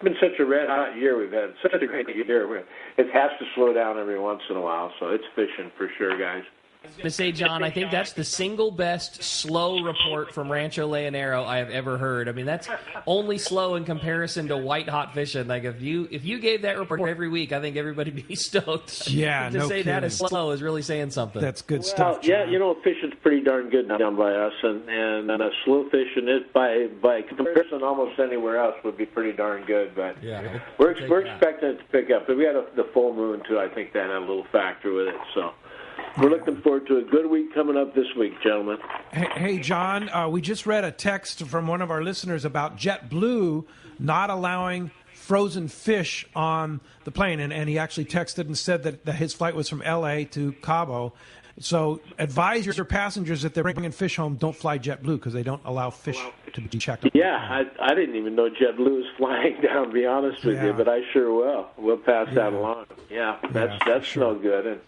been such a red-hot year. We've had such a great year. It has to slow down every once in a while, so it's fishing for sure, guys. I was going to say, John, I think that's the single best slow report from Rancho Leonero I have ever heard. I mean, that's only slow in comparison to white-hot fishing. Like, if you gave that report every week, I think everybody would be stoked. Yeah, to say that is slow is really saying something. That's good stuff, John. Yeah, fishing's pretty darn good down by us, and slow fishing is, by comparison almost anywhere else, would be pretty darn good. But yeah, we're expecting it to pick up. But we had the full moon, too. I think that had a little factor with it, so... We're looking forward to a good week coming up this week, gentlemen. Hey, John, we just read a text from one of our listeners about JetBlue not allowing frozen fish on the plane, and he actually texted and said that his flight was from L.A. to Cabo. So advise your passengers that they're bringing fish home, don't fly JetBlue because they don't allow fish to be checked out. Yeah, I didn't even know JetBlue was flying down, to be honest with you, but I sure will. We'll pass that along. Yeah, that's no good.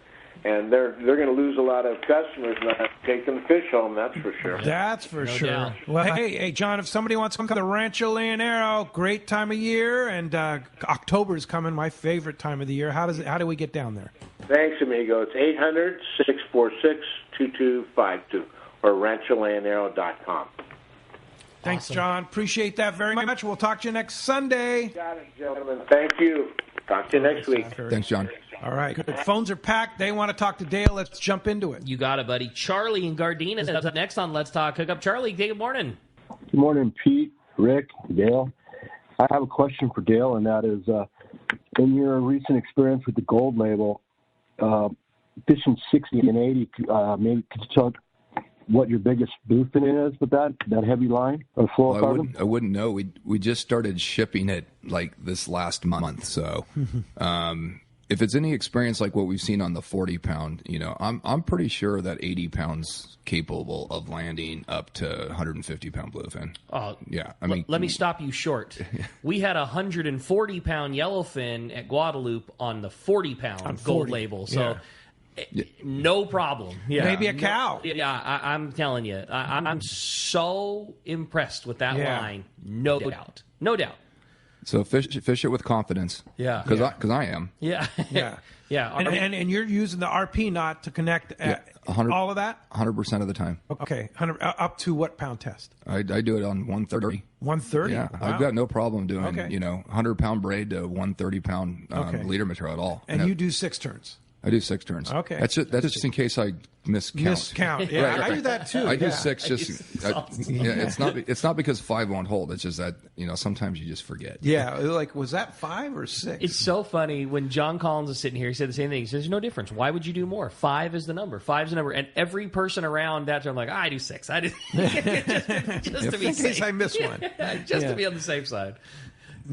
And they're going to lose a lot of customers not taking the fish home, that's for sure. That's for sure. Well, hey, John, if somebody wants to come to Rancho Leonero, great time of year, and October is coming, my favorite time of the year. How do we get down there? Thanks, amigo. It's 800-646-2252 or rancholeonero.com. Thanks, awesome. John. Appreciate that very much. We'll talk to you next Sunday. Got it, gentlemen. Thank you. Talk to you next week. Thanks, John. All right. Good. Phones are packed. They want to talk to Dale. Let's jump into it. You got it, buddy. Charlie in Gardena is up next on Let's Talk Hookup. Charlie, good morning. Good morning, Pete, Rick, Dale. I have a question for Dale, and that is, in your recent experience with the Gold Label, fishing 60 and 80, maybe could you tell what your biggest bluefin is with that heavy line or fluorocarbon? I wouldn't know. We just started shipping it like this last month, so if it's any experience like what we've seen on the 40-pound, I'm pretty sure that 80 pounds capable of landing up to 150-pound bluefin. Oh, yeah. I mean, let me stop you short. We had a 140-pound yellowfin at Guadalupe on the 40-pound Gold Label, so. Yeah. No problem. Yeah. Maybe a cow. I'm telling you, I'm so impressed with that line. No doubt. So fish it with confidence. Yeah. Because I am. Yeah. Yeah. And you're using the RP knot to connect all of that? 100% of the time. Okay. Up to what pound test? I do it on 130. 130? Yeah. Wow. I've got no problem doing 100-pound braid to 130-pound leader material at all. And you do 6 turns? I do 6 turns. Okay. That's just in case I miscount. Yeah, right. I do that too. I do 6 it's not because 5 won't hold. It's just that, sometimes you just forget. Yeah, like, was that 5 or 6? It's so funny. When John Collins is sitting here, he said the same thing. He says, there's no difference. Why would you do more? 5 is the number. 5 is the number. And every person around that, I'm like, I do 6. I do just to be safe. In case I miss one. To be on the safe side.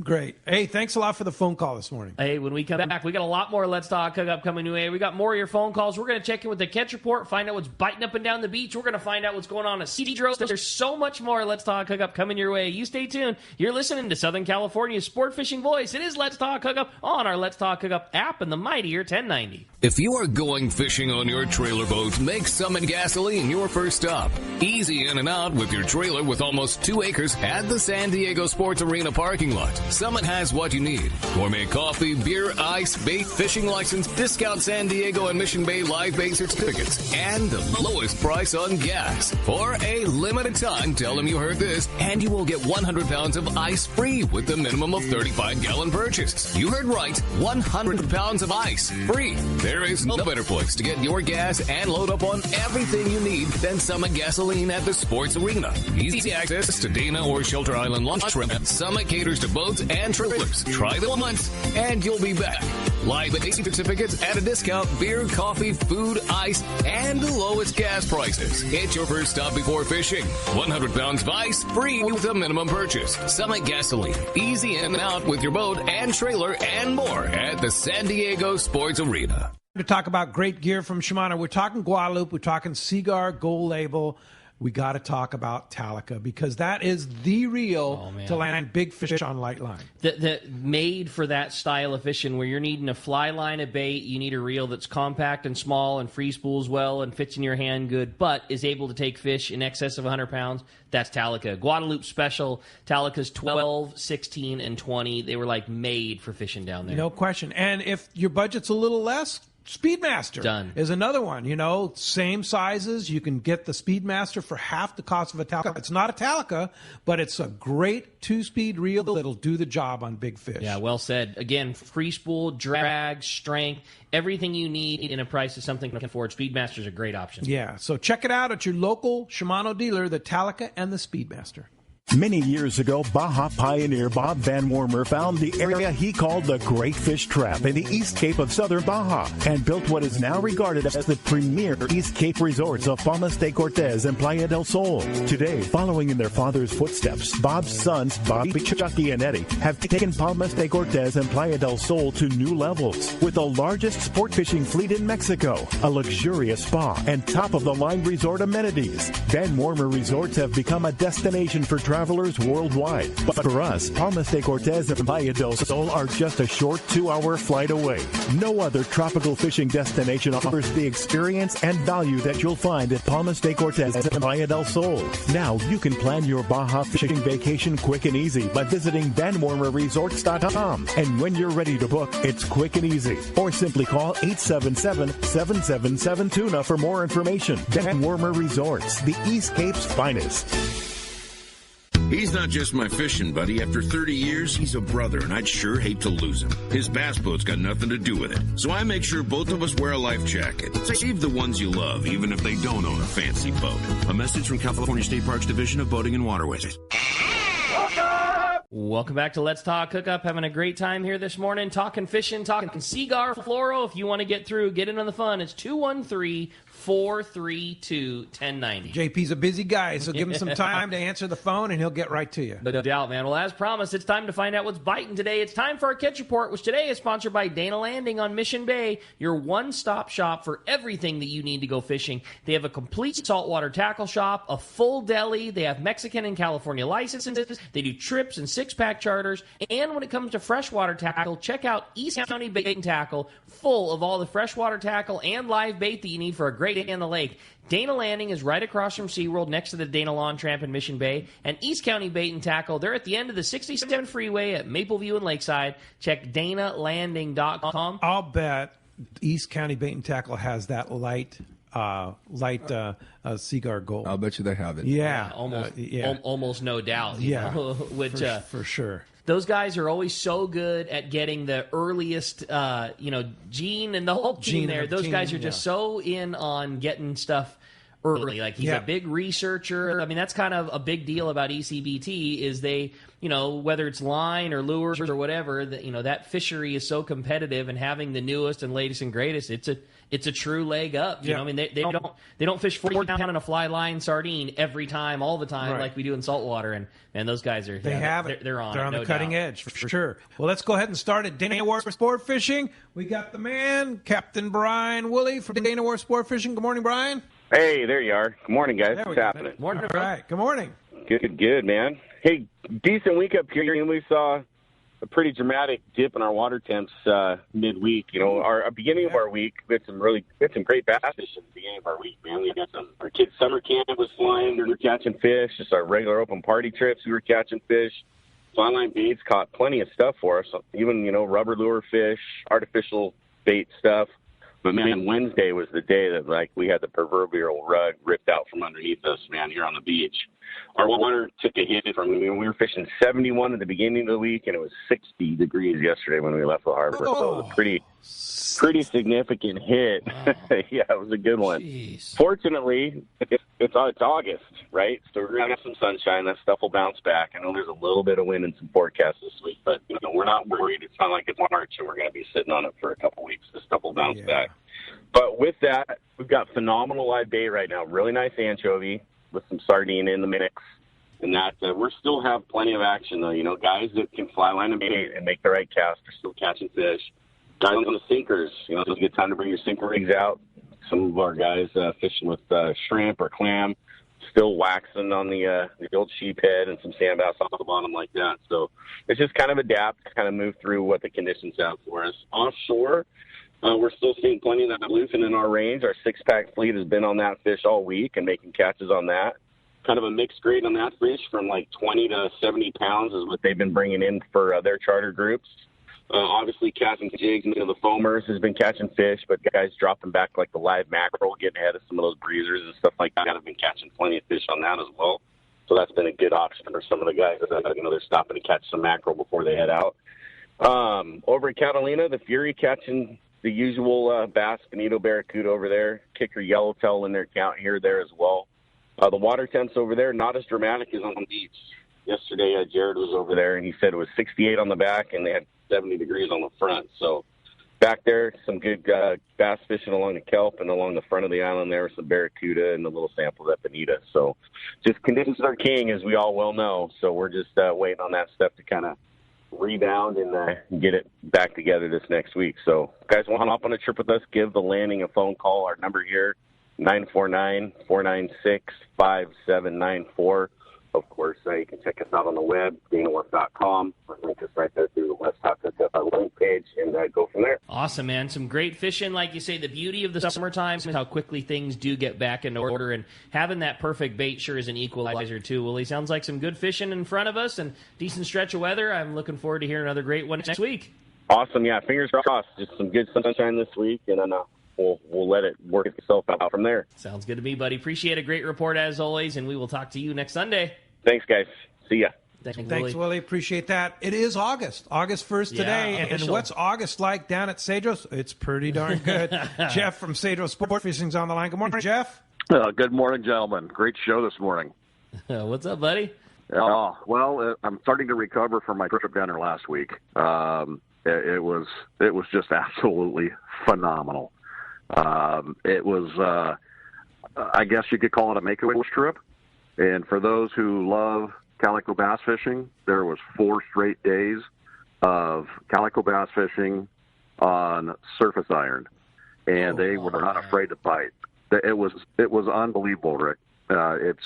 Great. Hey, thanks a lot for the phone call this morning. Hey, when we come back, we got a lot more Let's Talk Hookup coming your way. We got more of your phone calls. We're going to check in with the catch report, find out what's biting up and down the beach. We're going to find out what's going on at Cedros. There's so much more Let's Talk Hookup coming your way. You stay tuned. You're listening to Southern California's sport fishing voice. It is Let's Talk Hookup on our Let's Talk Hookup app and the mightier 1090. If you are going fishing on your trailer boat, make Summit Gasoline your first stop. Easy in and out with your trailer with almost 2 acres at the San Diego Sports Arena parking lot. Summit has what you need. Gourmet coffee, beer, ice, bait, fishing license, discount San Diego and Mission Bay live bait certificates, and the lowest price on gas. For a limited time, tell them you heard this, and you will get 100 pounds of ice free with the minimum of 35-gallon purchase. You heard right, 100 pounds of ice free. There is no better place to get your gas and load up on everything you need than Summit Gasoline at the Sports Arena. Easy access to Dana or Shelter Island lunch trim. Summit caters to boats and trailers. Try them once, and you'll be back. Live bait certificates at a discount, beer, coffee, food, ice, and the lowest gas prices. It's your first stop before fishing. 100 pounds of ice free with a minimum purchase. Summit Gasoline. Easy in and out with your boat and trailer and more at the San Diego Sports Arena. To talk about great gear from Shimano, we're talking Guadalupe, we're talking Seaguar Gold Label. We got to talk about Talica because that is the reel to land big fish on light line. That made for that style of fishing where you're needing a fly line of bait, you need a reel that's compact and small and free spools well and fits in your hand good, but is able to take fish in excess of 100 pounds. That's Talica. Guadalupe Special, Talica's 12, 16, and 20. They were like made for fishing down there. No question. And if your budget's a little less, Speedmaster is another one. You know, same sizes. You can get the Speedmaster for half the cost of a Talica. It's not a Talica, but it's a great 2-speed reel that'll do the job on big fish. Yeah, well said. Again, free spool, drag, strength, everything you need in a price of something you can afford. Speedmaster's a great option. Yeah, so check it out at your local Shimano dealer, the Talica and the Speedmaster. Many years ago, Baja pioneer Bob Van Wormer found the area he called the Great Fish Trap in the East Cape of southern Baja and built what is now regarded as the premier East Cape resorts of Palmas de Cortez and Playa del Sol. Today, following in their father's footsteps, Bob's sons, Bobby, Chucky, and Eddie, have taken Palmas de Cortez and Playa del Sol to new levels with the largest sport fishing fleet in Mexico, a luxurious spa, and top-of-the-line resort amenities. Van Wormer Resorts have become a destination for travelers worldwide. But for us, Palmas de Cortez and Playa del Sol are just a short 2-hour flight away. No other tropical fishing destination offers the experience and value that you'll find at Palmas de Cortez and Playa del Sol. Now you can plan your Baja fishing vacation quick and easy by visiting VanWormerResorts.com. And when you're ready to book, it's quick and easy. Or simply call 877-777-TUNA for more information. Van Wormer Resorts, the East Cape's finest. He's not just my fishing buddy. After 30 years, he's a brother, and I'd sure hate to lose him. His bass boat's got nothing to do with it. So I make sure both of us wear a life jacket. Save the ones you love, even if they don't own a fancy boat. A message from California State Parks Division of Boating and Waterways. Welcome back to Let's Talk Hookup. Having a great time here this morning, talking fishing, talking Seaguar Fluoro. If you want to get through, get in on the fun. It's 213-432-1090. JP's a busy guy, so give him some time to answer the phone, and he'll get right to you. No doubt, man. Well, as promised, it's time to find out what's biting today. It's time for our Catch Report, which today is sponsored by Dana Landing on Mission Bay, your one-stop shop for everything that you need to go fishing. They have a complete saltwater tackle shop, a full deli. They have Mexican and California licenses. They do trips and six-pack charters. And when it comes to freshwater tackle, check out East County Bait and Tackle, full of all the freshwater tackle and live bait that you need for a great day on the lake. Dana Landing is right across from SeaWorld next to the Dana Lawn Tramp in Mission Bay. And East County Bait and Tackle, they're at the end of the 67 freeway at Mapleview and Lakeside. Check DanaLanding.com. I'll bet East County Bait and Tackle has that light Seaguar Gold. I'll bet you they have it. Yeah. Almost no doubt. Yeah. Which, for sure. Those guys are always so good at getting the earliest, Gene and the whole team there. Those guys are just so in on getting stuff early. Like, he's a big researcher. I mean, that's kind of a big deal about ECBT is they, whether it's line or lures or whatever, that fishery is so competitive, and having the newest and latest and greatest, it's a true leg up. You know, I mean, they don't fish 40 pound on a fly line sardine every time, all the time, like we do in saltwater. And those guys are they're on the cutting edge for sure. Well, let's go ahead and start at Dana War Sport Fishing. We got the man, Captain Brian Woolley from Dana War Sport Fishing. Good morning, Brian. Hey, there you are. Good morning, guys. What's happening? Morning, all right. Good morning. Good, man. Hey, decent week up here, and we saw a pretty dramatic dip in our water temps midweek. Our beginning of our week, we had some great bass fishing at the beginning of our week, man. We got our kids' summer camp was flying. We were catching fish. Just our regular open party trips, we were catching fish. fly line baits caught plenty of stuff for us, even, rubber lure fish, artificial bait stuff. But, man, Wednesday was the day that, we had the proverbial rug ripped out from underneath us, man, here on the beach. Our water took a hit from, we were fishing 71 at the beginning of the week, and it was 60 degrees yesterday when we left the harbor. So it was a pretty significant hit. Wow. Yeah, it was a good one. Jeez. Fortunately, it's August, right? So we're going to have some sunshine. That stuff will bounce back. I know there's a little bit of wind and some forecasts this week, but we're not worried. It's not like it's March and we're going to be sitting on it for a couple weeks. This stuff will bounce back. But with that, we've got phenomenal live bait right now. Really nice anchovy with some sardine in the mix. And that we still have plenty of action, though. Guys that can fly line and bait and make the right cast are still catching fish. Guys on the sinkers, it's a good time to bring your sinker rigs out. Some of our guys fishing with shrimp or clam, still waxing on the old sheephead and some sand bass off the bottom like that. So it's just kind of adapt, kind of move through what the conditions have for us. Offshore, we're still seeing plenty of that bluefin in our range. Our 6-pack fleet has been on that fish all week and making catches on that. Kind of a mixed grade on that fish, from 20 to 70 pounds is what they've been bringing in for their charter groups. Obviously, casting jigs into the foamers has been catching fish, but guys dropping back the live mackerel, getting ahead of some of those breezers and stuff like that, have been catching plenty of fish on that as well. So that's been a good option for some of the guys that they're stopping to catch some mackerel before they head out. Over at Catalina, the Fury catching the usual bass, bonito, barracuda over there, kicker, yellowtail in their count here there as well. The water temps over there, not as dramatic as on the beach. Yesterday, Jared was over there, and he said it was 68 on the back, and they had 70 degrees on the front. So back there, some good bass fishing along the kelp and along the front of the island there with some barracuda and a little sample of bonita. So just conditions are king, as we all well know. So we're just waiting on that stuff to kind of rebound and get it back together this next week. So guys want to hop on a trip with us, give the landing a phone call. Our number here, 949-496-5794. Of course, you can check us out on the web, DanaWorth.com. Link us right there through the Let's Talk Hookup link page, and go from there. Awesome, man. Some great fishing. Like you say, the beauty of the summertime is how quickly things do get back in order, and having that perfect bait sure is an equalizer, too. Willie, sounds like some good fishing in front of us and decent stretch of weather. I'm looking forward to hearing another great one next week. Awesome, yeah. Fingers crossed. Just some good sunshine this week, and then we'll let it work itself out from there. Sounds good to me, buddy. Appreciate a great report as always, and we will talk to you next Sunday. Thanks, guys. See ya. Thanks, Willie. Appreciate that. It is August 1st today. And what's August like down at Cedros? It's pretty darn good. Jeff from Cedros Sport Fishing's on the line. Good morning, Jeff. Good morning, gentlemen. Great show this morning. What's up, buddy? I'm starting to recover from my trip down there last week. It was just absolutely phenomenal. It was, I guess you could call it a make-a-wish trip. And for those who love calico bass fishing, there was 4 straight days of calico bass fishing on surface iron, and they were not afraid to bite. It was unbelievable, Rick. It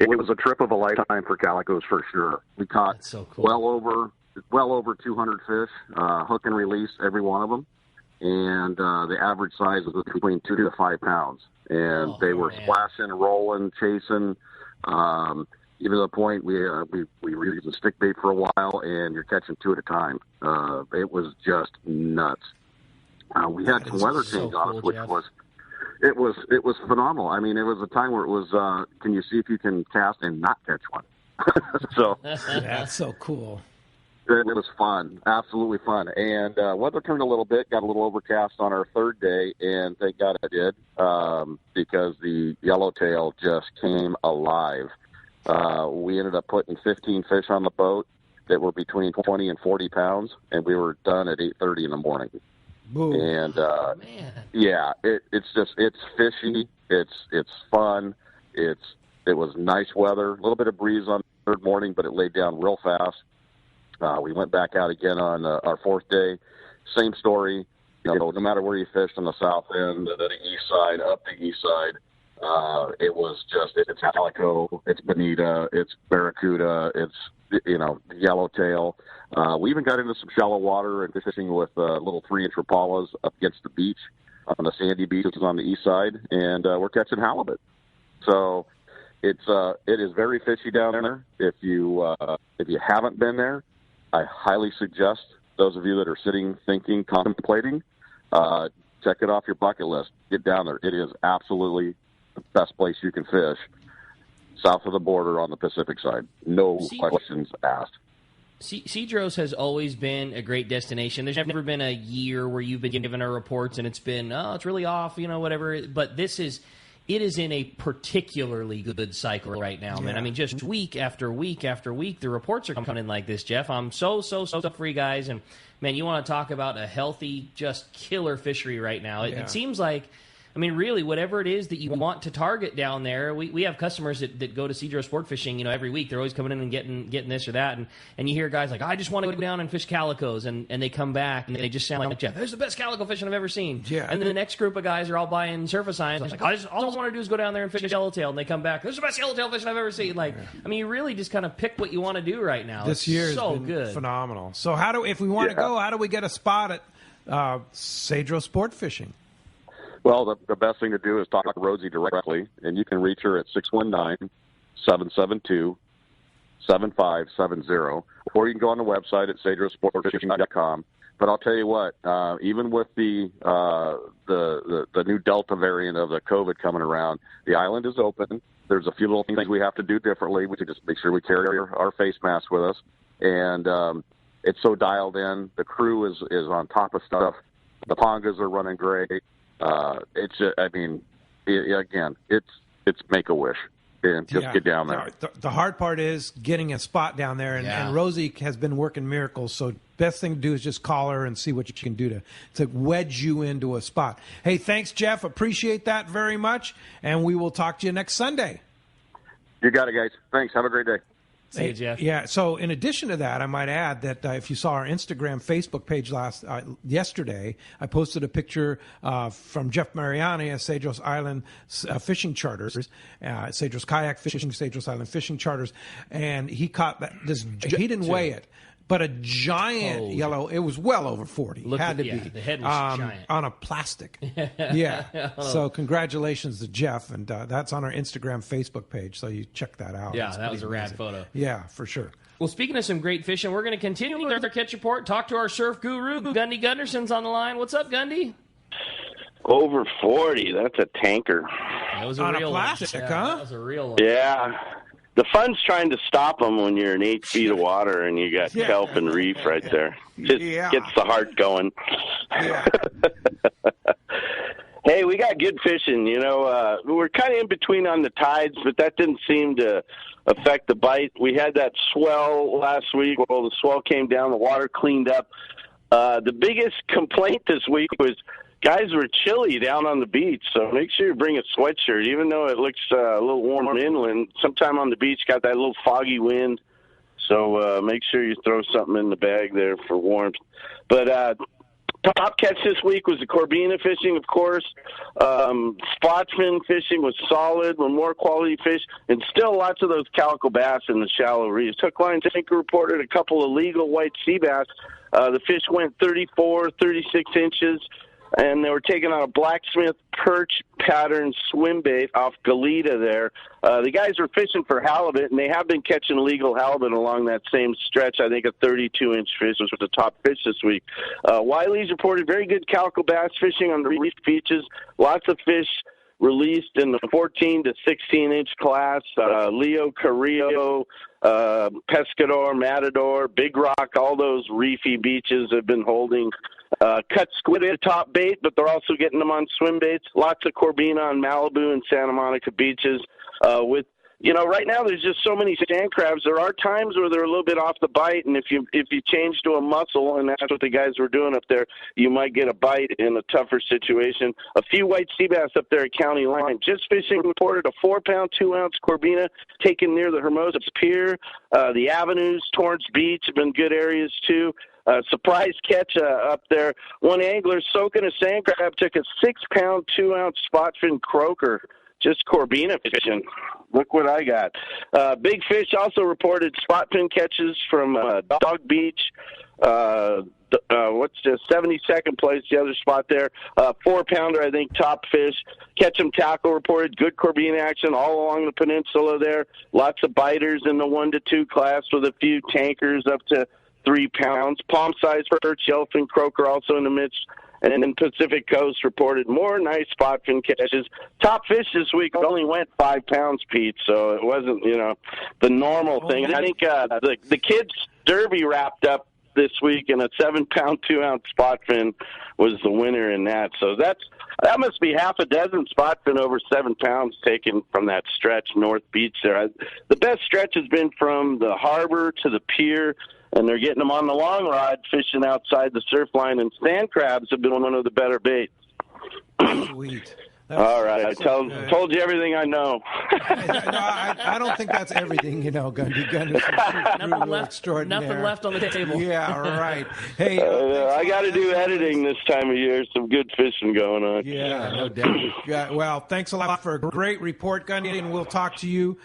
was a trip of a lifetime for calicos for sure. We caught well over 200 fish, hook and release every one of them, and the average size was between 2 to 5 pounds. And they were splashing, rolling, chasing, even to the point we were using stick bait for a while, and you're catching 2 at a time. It was just nuts. We had some weather change on us, which it was phenomenal. I mean, it was a time where it was, can you see if you can cast and not catch one? So that's so cool. It was fun, absolutely fun. And weather turned a little bit, got a little overcast on our 3rd day, and thank God it did, because the yellowtail just came alive. We ended up putting 15 fish on the boat that were between 20 and 40 pounds, and we were done at 8:30 in the morning. Boom. And yeah, it's fishy, it's fun, it was nice weather, a little bit of breeze on the 3rd morning, but it laid down real fast. We went back out again on our 4th day. Same story. No matter where you fished on the south end, the east side, up the east side, it was just, it's calico, it's bonita, it's barracuda, it's, yellowtail. We even got into some shallow water and fishing with little 3-inch rapalas up against the beach on the sandy beach, which is on the east side, and we're catching halibut. So it is very fishy down there. If you haven't been there, I highly suggest those of you that are sitting, thinking, contemplating, check it off your bucket list. Get down there. It is absolutely the best place you can fish south of the border on the Pacific side. No questions asked. Cedros has always been a great destination. There's never been a year where you've been given our reports and it's been, it's really off, whatever. But it is in a particularly good cycle right now, man. I mean, just week after week after week, the reports are coming in like this, Jeff. I'm so for you guys. And, man, you want to talk about a healthy, just killer fishery right now. It seems like, I mean, really, whatever it is that you want to target down there, we have customers that go to Seaguar sport fishing, every week. They're always coming in and getting this or that. And you hear guys like, I just want to go down and fish calicos. And they come back and they just sound like Jeff. There's the best calico fishing I've ever seen. Yeah. And then the next group of guys are all buying surface irons. Like, all I want to do is go down there and fish yellowtail. And they come back, there's the best yellowtail fishing I've ever seen. I mean, you really just kind of pick what you want to do right now. This year has been good. Phenomenal. So if we want to go, how do we get a spot at Cedros Sport Fishing? Well, the best thing to do is talk to Rosie directly, and you can reach her at 619-772-7570, or you can go on the website at cedrosportfishing.com. But I'll tell you what, even with the new Delta variant of the COVID coming around, the island is open. There's a few little things we have to do differently. We can just make sure we carry our face masks with us, and it's so dialed in. The crew is on top of stuff. The pongas are running great. It's make a wish and just get down there. The hard part is getting a spot down there, and Rosie has been working miracles. So best thing to do is just call her and see what you can do to wedge you into a spot. Hey, thanks, Jeff. Appreciate that very much, and we will talk to you next Sunday. You got it, guys. Thanks. Have a great day. See you, Jeff. Yeah. So in addition to that, I might add that if you saw our Instagram, Facebook page yesterday, I posted a picture from Jeff Mariani at Cedros Island Fishing Charters, Cedros Kayak Fishing, Cedros Island Fishing Charters, and he caught this. He didn't weigh it, but a giant yellow. It was well over 40. Had to be. The head was giant on a plastic. Yeah. So congratulations to Jeff, and that's on our Instagram, Facebook page. So you check that out. Yeah, that was a rad photo. Yeah, for sure. Well, speaking of some great fishing, we're going to continue with our catch report. Talk to our surf guru, Gundy Gunderson's on the line. What's up, Gundy? Over 40. That's a tanker. That was a real plastic, one. huh? That was a real one. Yeah. The fun's trying to stop them when you're in 8 feet of water and you got kelp and reef right there. Just gets the heart going. Yeah. Hey, we got good fishing. We're kind of in between on the tides, but that didn't seem to affect the bite. We had that swell last week. Well, the swell came down, the water cleaned up. The biggest complaint this week was guys were chilly down on the beach, so make sure you bring a sweatshirt. Even though it looks a little warm inland, sometime on the beach got that little foggy wind, so make sure you throw something in the bag there for warmth. But top catch this week was the Corbina fishing, of course. Spotsman fishing was solid with more quality fish, and still lots of those calico bass in the shallow reefs. Hook Line Sinker reported a couple of legal white sea bass. The fish went 34, 36 inches. And they were taking on a blacksmith perch pattern swim bait off Goleta there. The guys were fishing for halibut, and they have been catching legal halibut along that same stretch. I think a 32-inch fish was the top fish this week. Wiley's reported very good calico bass fishing on the reef beaches. Lots of fish released in the 14 to 16-inch class. Leo Carrillo, Pescador, Matador, Big Rock, all those reefy beaches have been holding. Cut squid at top bait, but they're also getting them on swim baits. Lots of Corbina on Malibu and Santa Monica beaches. Right now there's just so many sand crabs. There are times where they're a little bit off the bite, and if you change to a mussel, and that's what the guys were doing up there, you might get a bite in a tougher situation. A few white sea bass up there at County Line. Just Fishing reported a 4-pound, 2-ounce Corbina taken near the Hermosa Pier. The Avenues, Torrance Beach have been good areas too. Surprise catch up there. One angler soaking a sand crab took a 6-pound, 2-ounce spot fin croaker. Just Corbina fishing. look what I got. Big Fish also reported spot fin catches from Dog Beach. What's the 72nd place, the other spot there? 4-pounder, I think, top fish. Catch 'em Tackle reported good Corbina action all along the peninsula there. Lots of biters in the 1 to 2 class with a few tankers up to 3 pounds. Palm-sized perch, yellowfin croaker also in the midst. And then Pacific Coast reported more nice spot fin catches. Top fish this week only went 5 pounds, Pete, so it wasn't, the normal thing. And I think the kids' derby wrapped up this week, and a 7-pound, 2-ounce spot fin was the winner in that. So that must be half a dozen spot fin over 7 pounds taken from that stretch North Beach there. The best stretch has been from the harbor to the pier, and they're getting them on the long rod, fishing outside the surf line, and sand crabs have been one of the better baits. Sweet. All right, I told you everything I know. I don't think that's everything, Gundy. Nothing left on the table. Yeah, right. Hey, I got to do editing this time of year. Some good fishing going on. Yeah, no doubt. Yeah, well, thanks a lot for a great report, Gundy, and we'll talk to you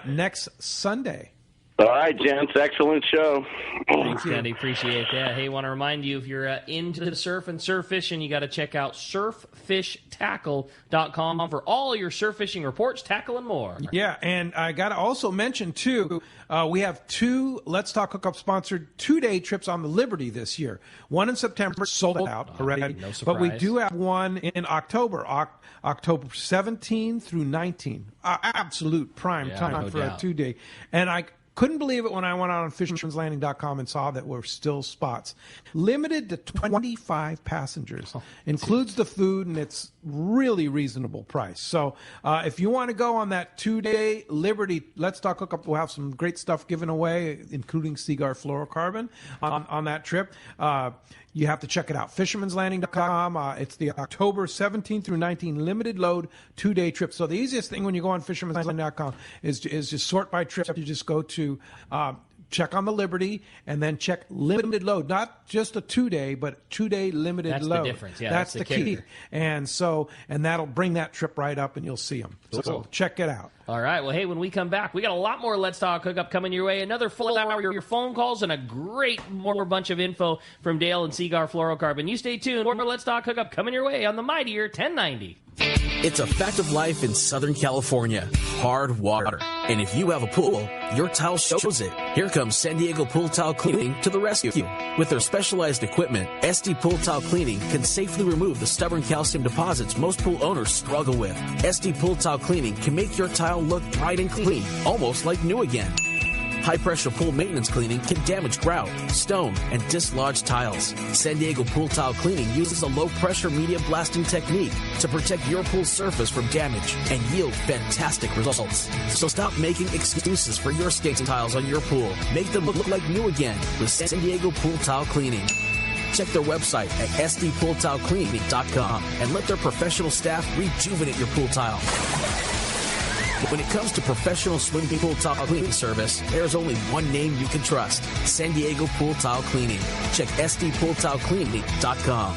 next Sunday. All right, gents. Excellent show. Thanks, Gundy. Appreciate that. Hey, want to remind you, if you're into the surf and surf fishing, you got to check out surffishtackle.com for all your surf fishing reports, tackle, and more. Yeah, and I got to also mention, too, we have 2 Let's Talk Hookup sponsored 2-day trips on the Liberty this year. One in September, sold out already. No surprise. But we do have one in October, October 17 through 19. Absolute prime time for a 2-day. And I couldn't believe it when I went out on fishermanslanding.com and saw that were still spots. Limited to 25 passengers. Includes the food, and it's really reasonable price. So if you want to go on that 2-day Liberty Let's Talk Hookup, we'll have some great stuff given away, including Seaguar fluorocarbon on that trip. You have to check it out. Fishermanslanding.com. It's the October 17 through 19 limited load 2-day trip. So the easiest thing when you go on fishermanslanding.com is just sort by trip. You just go to check on the Liberty and then check limited load. Not just a 2-day, but 2-day limited load. That's the difference. Yeah, that's the key. And that'll bring that trip right up, and you'll see them. So check it out. All right. Well, hey, when we come back, we got a lot more Let's Talk Hookup coming your way. Another full hour of your phone calls and a great more bunch of info from Dale and Seaguar Fluorocarbon. You stay tuned. More Let's Talk Hookup coming your way on the mightier 1090. It's a fact of life in Southern California. Hard water. And if you have a pool, your tile shows it. Here comes San Diego Pool Tile Cleaning to the rescue. With their specialized equipment, SD Pool Tile Cleaning can safely remove the stubborn calcium deposits most pool owners struggle with. SD Pool Tile Cleaning can make your tile look bright and clean, almost like new again. High-pressure pool maintenance cleaning can damage grout, stone, and dislodged tiles. San Diego Pool Tile Cleaning uses a low-pressure media blasting technique to protect your pool surface from damage and yield fantastic results. So stop making excuses for your skating tiles on your pool. Make them look like new again with San Diego Pool Tile Cleaning. Check their website at sdpooltilecleaning.com and let their professional staff rejuvenate your pool tile. When it comes to professional swimming pool tile cleaning service, there's only one name you can trust: San Diego Pool Tile Cleaning. Check sdpooltilecleaning.com.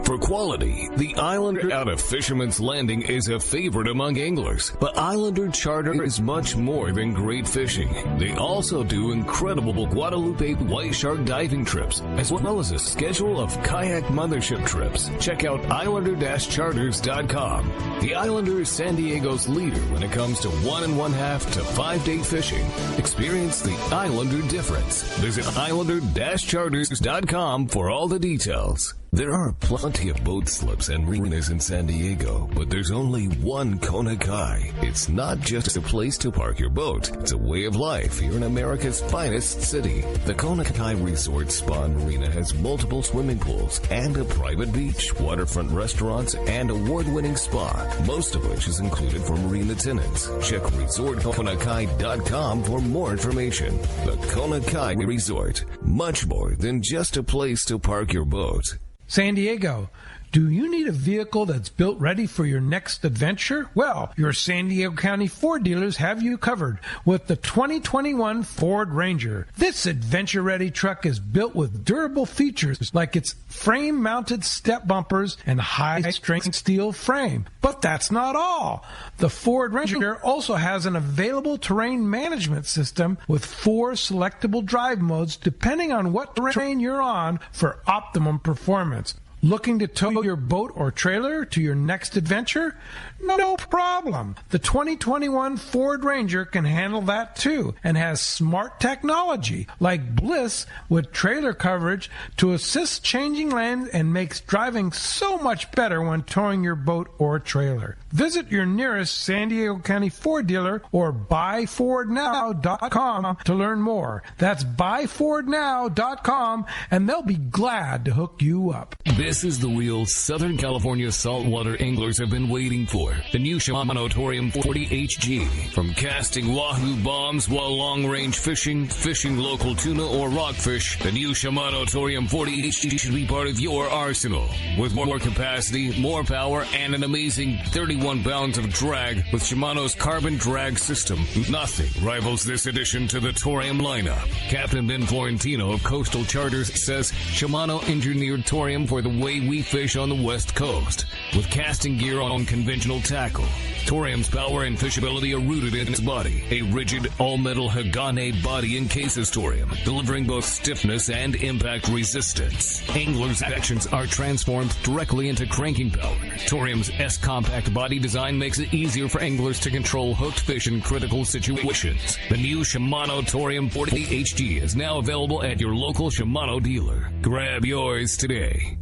For quality, the Islander out of Fisherman's Landing is a favorite among anglers. But Islander Charter is much more than great fishing. They also do incredible Guadalupe white shark diving trips, as well as a schedule of kayak mothership trips. Check out islander-charters.com. The Islander is San Diego's leader when it comes to 1 1/2 to 5-day fishing. Experience the Islander difference. Visit islander-charters.com for all the details. There are plenty of boat slips and marinas in San Diego, but there's only one Kona Kai. It's not just a place to park your boat. It's a way of life here in America's finest city. The Kona Kai Resort Spa and Marina has multiple swimming pools and a private beach, waterfront restaurants, and award-winning spa, most of which is included for marina tenants. Check resortkonakai.com for more information. The Kona Kai Resort, much more than just a place to park your boat. San Diego, Do you need a vehicle that's built ready for your next adventure? Well, your San Diego County Ford dealers have you covered with the 2021 Ford Ranger. This adventure-ready truck is built with durable features like its frame-mounted step bumpers and high-strength steel frame. But that's not all. The Ford Ranger also has an available terrain management system with 4 selectable drive modes depending on what terrain you're on for optimum performance. Looking to tow your boat or trailer to your next adventure? No problem. The 2021 Ford Ranger can handle that too and has smart technology like Bliss with trailer coverage to assist changing lanes and makes driving so much better when towing your boat or trailer. Visit your nearest San Diego County Ford dealer or buyfordnow.com to learn more. That's buyfordnow.com and they'll be glad to hook you up. This is the wheel Southern California saltwater anglers have been waiting for. The new Shimano Torium 40HG. From casting wahoo bombs while long-range fishing local tuna or rockfish, the new Shimano Torium 40HG should be part of your arsenal. With more capacity, more power, and an amazing 31 pounds of drag with Shimano's carbon drag system, nothing rivals this addition to the Torium lineup. Captain Ben Florentino of Coastal Charters says Shimano engineered Torium for the way we fish on the West Coast, with casting gear on conventional tackle. Torium's power and fishability are rooted in its body, a rigid all-metal Hagane body encases Torium, delivering both stiffness and impact resistance. Anglers' actions are transformed directly into cranking power. Torium's S-compact body design makes it easier for anglers to control hooked fish in critical situations. The new Shimano Torium 40HG is now available at your local Shimano dealer. Grab yours today.